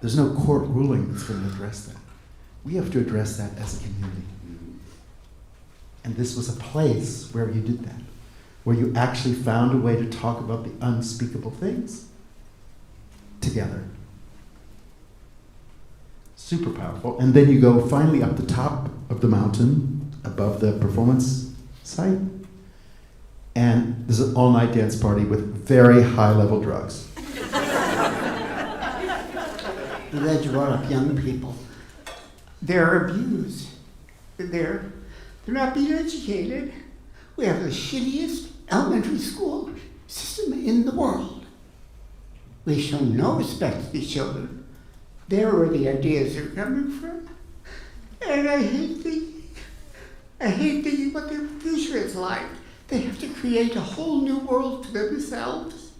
There's no court ruling that's going to address that. We have to address that as a community. And this was a place where you did that, where you actually found a way to talk about the unspeakable things together. Super powerful. And then you go finally up the top of the mountain, above the performance site, and there's an all-night dance party with very high-level drugs. I'm glad you brought up young people. They're abused. They're not being educated. We have the shittiest elementary school system in the world. We show no respect to these children. They're where the ideas are coming from. And I hate thinking what their future is like. They have to create a whole new world for themselves.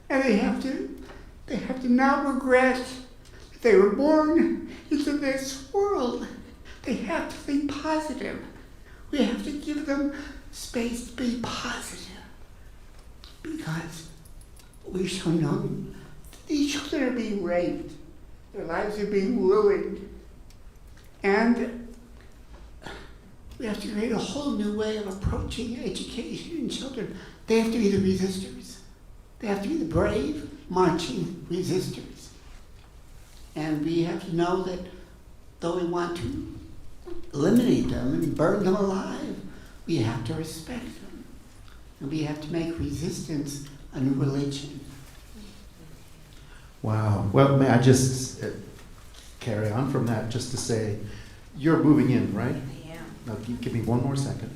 And they have to now regret that they were born into this world. They have to think positive. We have to give them space to be positive. Because we shall know that these children are being raped. Their lives are being ruined. And we have to create a whole new way of approaching education in children. They have to be the resistors. They have to be the brave, marching resistors. And we have to know that though we want to eliminate them and burn them alive, we have to respect them. And we have to make resistance a new religion. Wow. Well, may I just carry on from that just to say, you're moving in, right? I am. Now, give me one more second.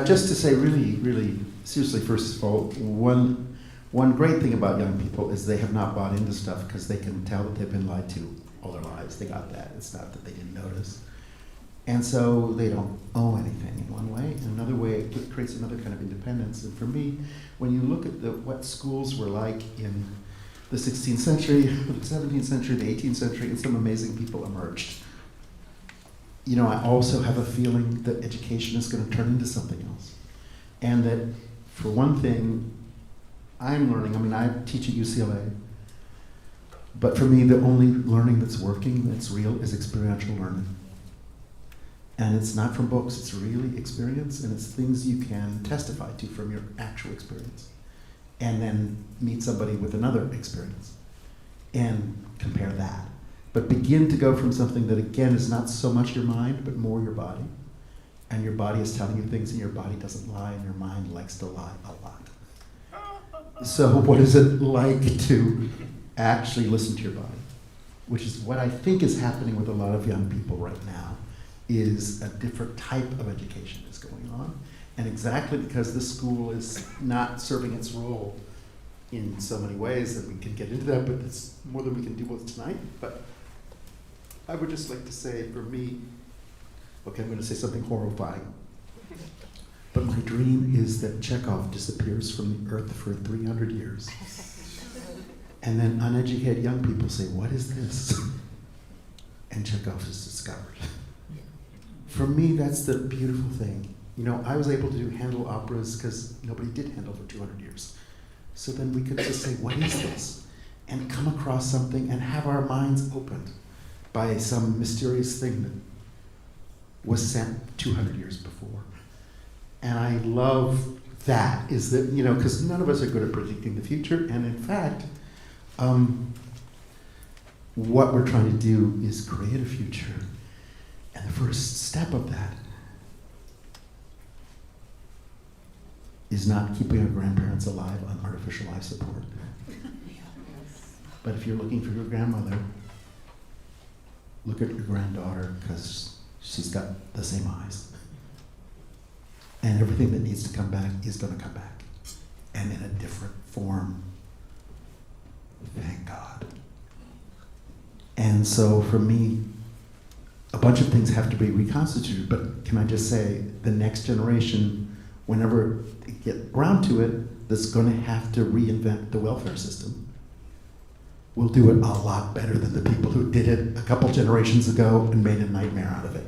Just to say really, really seriously, first of all, one great thing about young people is they have not bought into stuff because they can tell that they've been lied to all their lives. They got that. It's not that they didn't notice. And so they don't owe anything in one way. In another way, it creates another kind of independence. And for me, when you look at what schools were like in the 16th century, the 17th century, the 18th century, and some amazing people emerged. You know, I also have a feeling that education is going to turn into something else. And that, for one thing, I'm learning, I teach at UCLA, but for me, the only learning that's working, that's real, is experiential learning. And it's not from books, it's really experience, and it's things you can testify to from your actual experience. And then meet somebody with another experience and compare that. But begin to go from something that, again, is not so much your mind, but more your body. And your body is telling you things, and your body doesn't lie, and your mind likes to lie a lot. So what is it like to actually listen to your body? Which is what I think is happening with a lot of young people right now, is a different type of education is going on. And exactly because this school is not serving its role in so many ways, and we can get into that, but it's more than we can deal with tonight. But I would just like to say, for me, okay, I'm going to say something horrifying, but my dream is that Chekhov disappears from the earth for 300 years. And then uneducated young people say, what is this? And Chekhov is discovered. For me, that's the beautiful thing. You know, I was able to do Handel operas because nobody did Handel for 200 years. So then we could just say, what is this? And come across something and have our minds opened by some mysterious thing that was sent 200 years before. And I love that, is that, you know, because none of us are good at predicting the future. And in fact, what we're trying to do is create a future. And the first step of that is not keeping our grandparents alive on artificial life support. But if you're looking for your grandmother, look at your granddaughter, because she's got the same eyes. And everything that needs to come back is going to come back. And in a different form. Thank God. And so for me, a bunch of things have to be reconstituted, but can I just say, the next generation, whenever they get around to it, that's going to have to reinvent the welfare system. We'll do it a lot better than the people who did it a couple generations ago and made a nightmare out of it.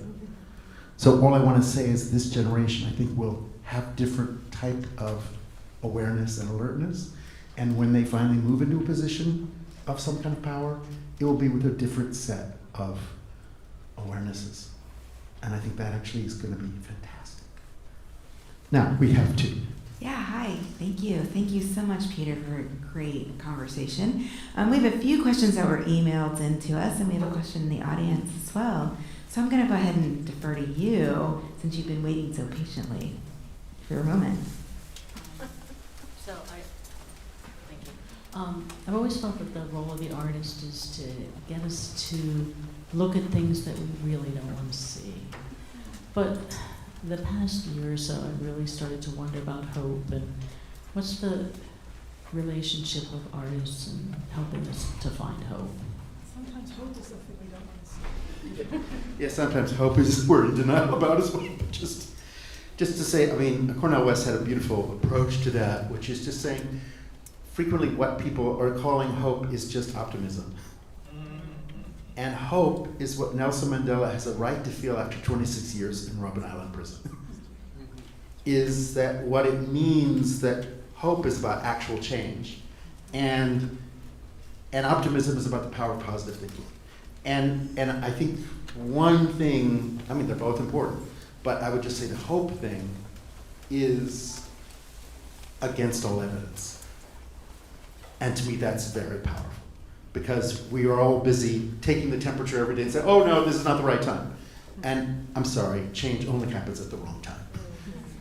So all I want to say is this generation, I think, will have different type of awareness and alertness. And when they finally move into a position of some kind of power, it will be with a different set of awarenesses. And I think that actually is going to be fantastic. Now, we have two. Yeah, hi. Thank you. Thank you so much, Peter, for a great conversation. We have a few questions that were emailed in to us, and we have a question in the audience as well. So I'm going to go ahead and defer to you, since you've been waiting so patiently for a moment. Thank you. I've always felt that the role of the artist is to get us to look at things that we really don't want to see. But the past year or so, I've really started to wonder about hope and what's the relationship of artists and helping us to find hope. Sometimes hope is the thing we don't want to see. Yeah, sometimes hope is we're in denial about as well. But just to say, I mean, Cornel West had a beautiful approach to that, which is just saying frequently what people are calling hope is just optimism. And hope is what Nelson Mandela has a right to feel after 26 years in Robben Island prison. Is that what it means that hope is about actual change, and optimism is about the power of positive thinking. And I think one thing, I mean, they're both important, but I would just say the hope thing is against all evidence. And to me, that's very powerful. Because we are all busy taking the temperature every day and say, oh no, this is not the right time. And I'm sorry, change only happens at the wrong time.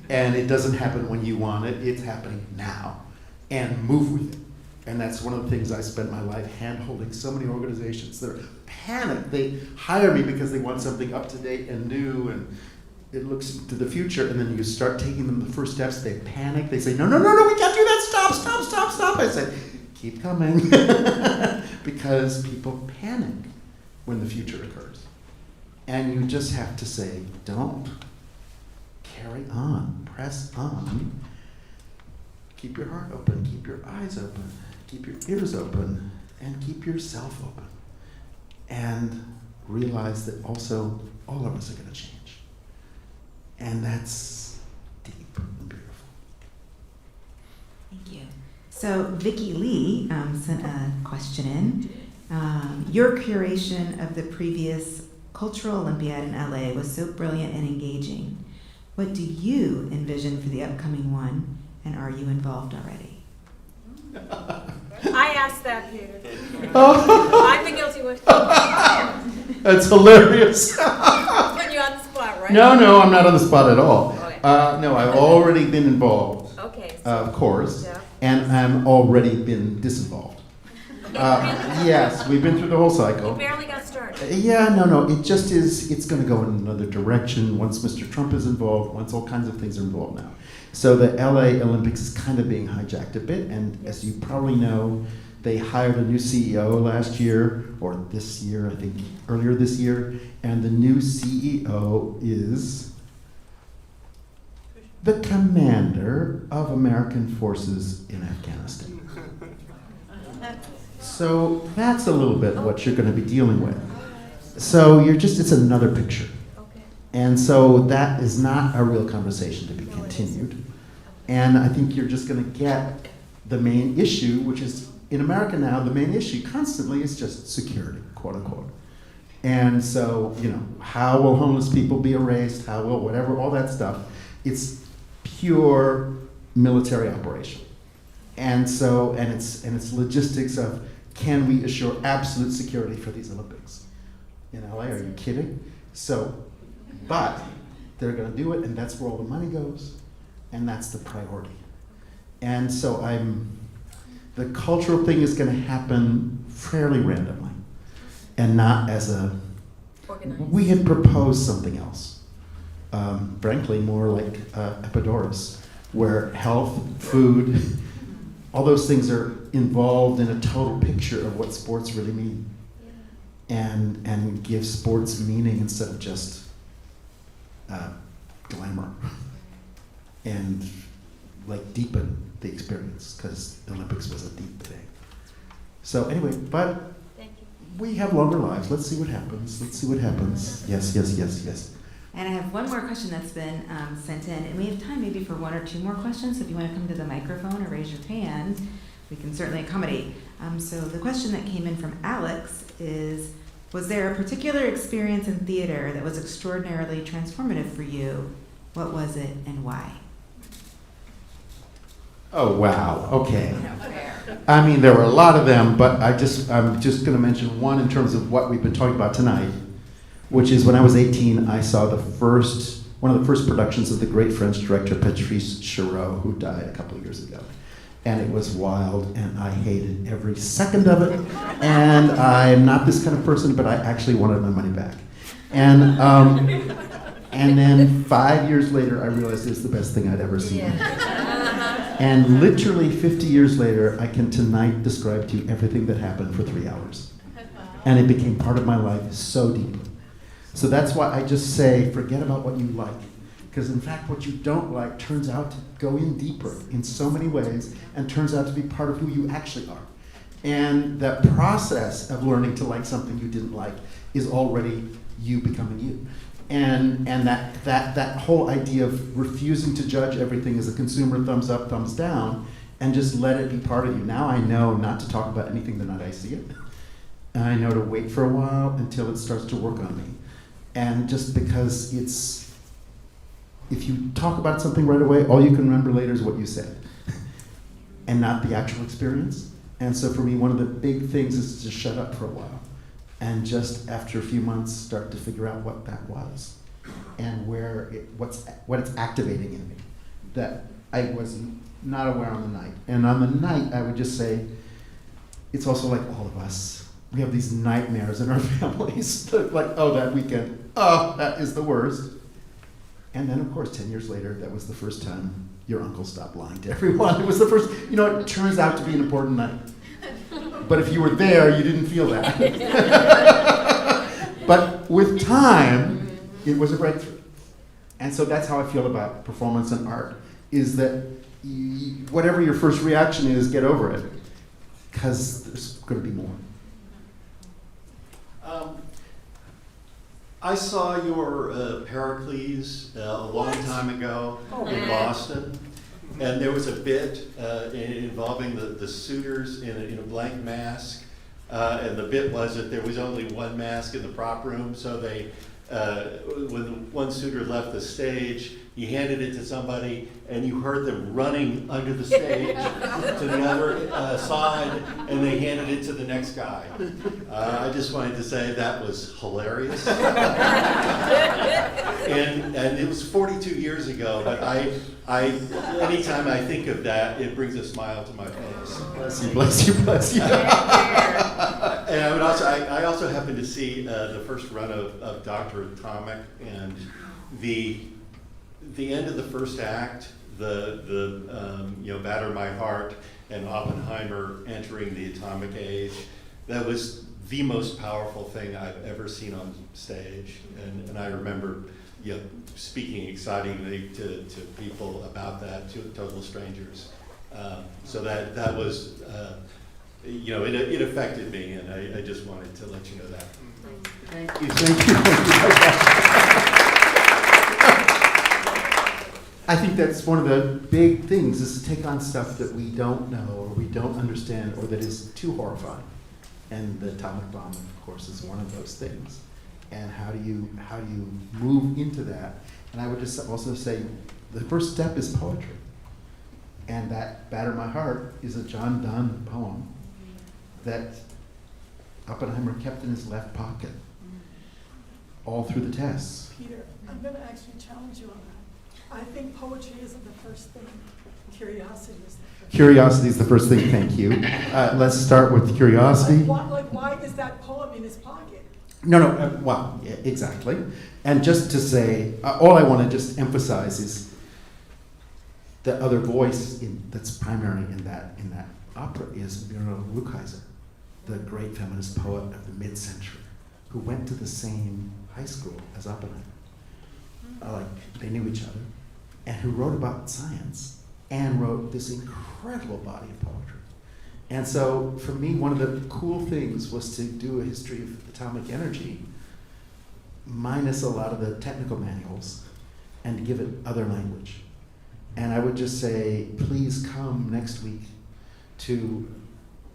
And it doesn't happen when you want it, it's happening now. And move with it. And that's one of the things I spent my life hand-holding so many organizations that are panicked. They hire me because they want something up to date and new, and it looks to the future, and then you start taking them the first steps, they panic, they say, no, we can't do that, stop. I said, keep coming. Because people panic when the future occurs. And you just have to say, don't. Carry on, press on. Keep your heart open, keep your eyes open, keep your ears open, and keep yourself open. And realize that also all of us are going to change. And that's deep and beautiful. Thank you. So Vicki Lee sent a question in. Your curation of the previous Cultural Olympiad in LA was so brilliant and engaging. What do you envision for the upcoming one, and are you involved already? I asked that, Peter. I'm the guilty one. That's hilarious. Putting you on the spot, right? No, I'm not on the spot at all. Okay. No, I've already been involved, Okay. of course, Yeah. and I'm already been disinvolved. Yes, we've been through the whole cycle. You barely got started. Yeah, no, it just is, it's going to go in another direction once Mr. Trump is involved, once all kinds of things are involved now. So the LA Olympics is kind of being hijacked a bit, and as you probably know, they hired a new CEO last year, or this year, I think, earlier this year, and the new CEO is the commander of American forces in Afghanistan. So that's a little bit what you're going to be dealing with. So it's another picture. Okay. And so that is not a real conversation to be continued. And I think you're just going to get the main issue, which is, in America now, the main issue constantly is just security, quote unquote. And so, how will homeless people be erased? How will whatever, all that stuff. It's pure military operation. And so, and it's logistics of, can we assure absolute security for these Olympics? In LA, are you kidding? So, but they're going to do it, and that's where all the money goes, and that's the priority. And so the cultural thing is going to happen fairly randomly, and not as Organized. we had proposed something else. Frankly, more like Epidaurus, where health, food, all those things are involved in a total picture of what sports really mean. And give sports meaning instead of just glamour. And deepen the experience, because the Olympics was a deep thing. So anyway, but Thank you. we have longer lives. Let's see what happens. Yes. And I have one more question that's been sent in, and we have time maybe for one or two more questions. So if you want to come to the microphone or raise your hand, we can certainly accommodate. So the question that came in from Alex is, was there a particular experience in theater that was extraordinarily transformative for you? What was it and why? Oh, wow, okay. I mean, there were a lot of them, but I'm just going to mention one in terms of what we've been talking about tonight, which is when I was 18, I saw one of the first productions of the great French director Patrice Chéreau, who died a couple of years ago. And it was wild, and I hated every second of it. And I'm not this kind of person, but I actually wanted my money back. And then 5 years later, I realized it was the best thing I'd ever seen. Yeah. And literally 50 years later, I can tonight describe to you everything that happened for 3 hours. And it became part of my life so deeply. So that's why I just say, forget about what you like. Because in fact, what you don't like turns out to go in deeper in so many ways and turns out to be part of who you actually are. And that process of learning to like something you didn't like is already you becoming you. And that whole idea of refusing to judge everything as a consumer, thumbs up, thumbs down, and just let it be part of you. Now I know not to talk about anything the night I see it. And I know to wait for a while until it starts to work on me. And just because if you talk about something right away, all you can remember later is what you said, and not the actual experience. And so for me, one of the big things is to just shut up for a while. And just after a few months, start to figure out what that was and what it's activating in me that I was not aware on the night. And on the night, I would just say, it's also like all of us. We have these nightmares in our families. Like, oh, that weekend, oh, that is the worst. And then, of course, 10 years later, that was the first time your uncle stopped lying to everyone. It was the first, it turns out to be an important night. But if you were there, you didn't feel that. But with time, it was a breakthrough. And so that's how I feel about performance and art, is that whatever your first reaction is, get over it, because there's going to be more. I saw your Pericles a long time ago in Boston. And there was a bit involving the suitors in a blank mask. And the bit was that there was only one mask in the prop room. So when one suitor left the stage, he handed it to somebody, and you heard them running under the stage to the other side, and they handed it to the next guy. I just wanted to say that was hilarious. And it was 42 years ago, but anytime I think of that, it brings a smile to my face. Bless you, bless you, bless you. And I also happened to see the first run of Dr. Atomic, and the end of the first act, the Batter My Heart and Oppenheimer entering the atomic age, that was the most powerful thing I've ever seen on stage. And I remember speaking excitingly to people about that, to total strangers. So that was, it affected me, and I just wanted to let you know that. Thank you, thank you. I think that's one of the big things, is to take on stuff that we don't know or we don't understand or that is too horrifying. And the atomic bomb, of course, is one of those things. And how do you move into that? And I would just also say the first step is poetry. And that Batter My Heart is a John Donne poem that Oppenheimer kept in his left pocket all through the tests. Peter, I'm going to actually challenge you on that. I think poetry isn't the first thing. Curiosity is the first thing. Curiosity is the first thing, thank you. Let's start with curiosity. Why is that poem in his pocket? No, well, yeah, exactly. And just to say, all I want to just emphasize is the other voice that's primary in that opera is Muriel Rukeyser, the great feminist poet of the mid-century, who went to the same high school as Oppenheimer. They knew each other, and who wrote about science and wrote this incredible body of poetry. And so for me, one of the cool things was to do a history of atomic energy minus a lot of the technical manuals, and to give it other language. And I would just say, please come next week to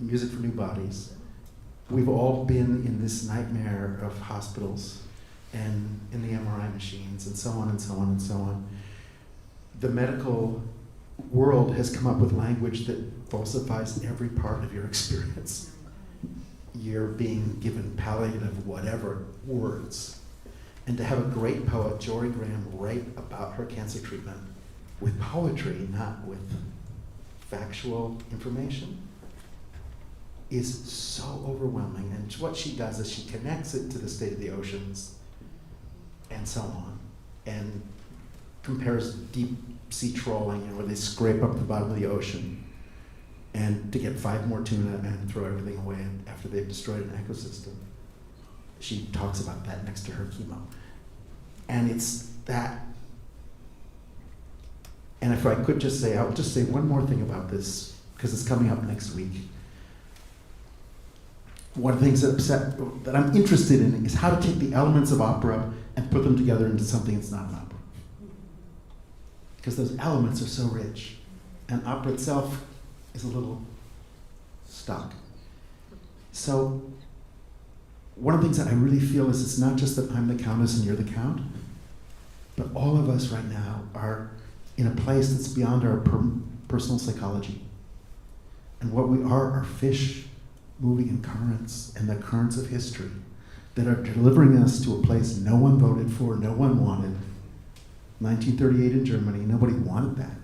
Music for New Bodies. We've all been in this nightmare of hospitals and in the MRI machines and so on and so on and so on. The medical world has come up with language that falsifies every part of your experience. You're being given palliative whatever words. And to have a great poet, Jory Graham, write about her cancer treatment with poetry, not with factual information, is so overwhelming. And what she does is she connects it to the state of the oceans and so on, and compares deep sea trawling, where they scrape up the bottom of the ocean and to get 5 more tuna and throw everything away after they've destroyed an ecosystem. She talks about that next to her chemo. And it's that. And if I could just say, I'll just say one more thing about this, because it's coming up next week. One of the things that I'm interested in is how to take the elements of opera and put them together into something that's not an opera. Because those elements are so rich, and opera itself is a little stuck. So one of the things that I really feel is it's not just that I'm the countess and you're the count, but all of us right now are in a place that's beyond our personal psychology. And what we are fish moving in currents, and the currents of history that are delivering us to a place no one voted for, no one wanted. 1938 in Germany, nobody wanted that.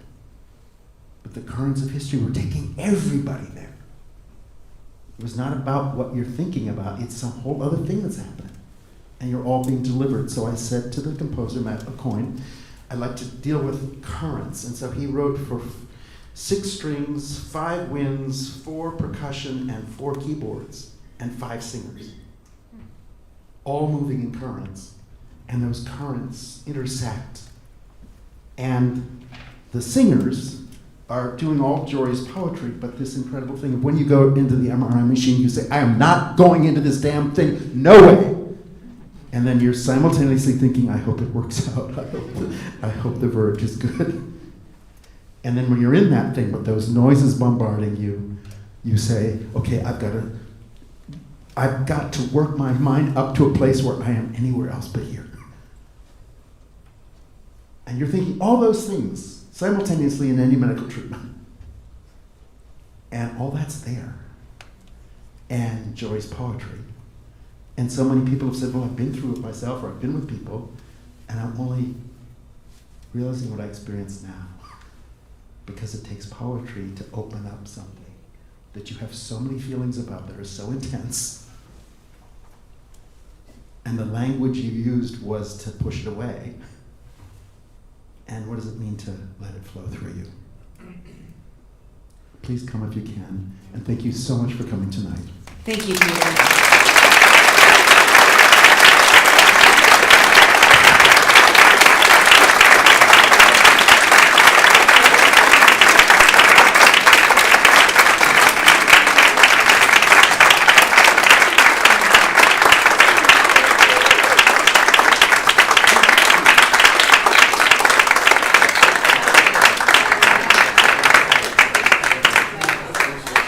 But the currents of history were taking everybody there. It was not about what you're thinking about, it's some whole other thing that's happening. And you're all being delivered. So I said to the composer, Matt McCoyne, I'd like to deal with currents. And so he wrote for 6 strings, 5 winds, 4 percussion, and 4 keyboards, and 5 singers. All moving in currents. And those currents intersect. And the singers are doing all Jory's poetry, but this incredible thing of when you go into the MRI machine, you say, I am not going into this damn thing, no way. And then you're simultaneously thinking, I hope it works out. I hope the verge is good. And then when you're in that thing with those noises bombarding you, you say, okay, I've got to work my mind up to a place where I am anywhere else but here. And you're thinking all those things simultaneously in any medical treatment. And all that's there. And Jory's poetry. And so many people have said, well, I've been through it myself, or I've been with people, and I'm only realizing what I experience now. Because it takes poetry to open up something that you have so many feelings about that are so intense. And the language you used was to push it away. And what does it mean to let it flow through you? Please come if you can. And thank you so much for coming tonight. Thank you, Peter.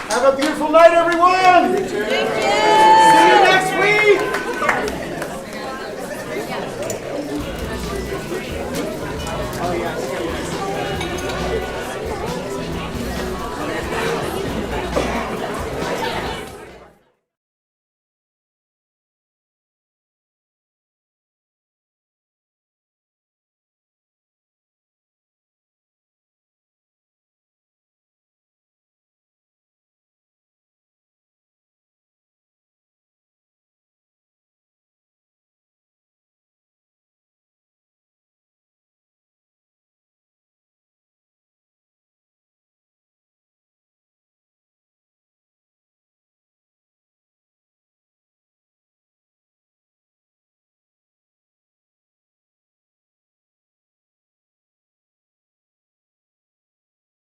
Have a beautiful night, everyone! Thank you.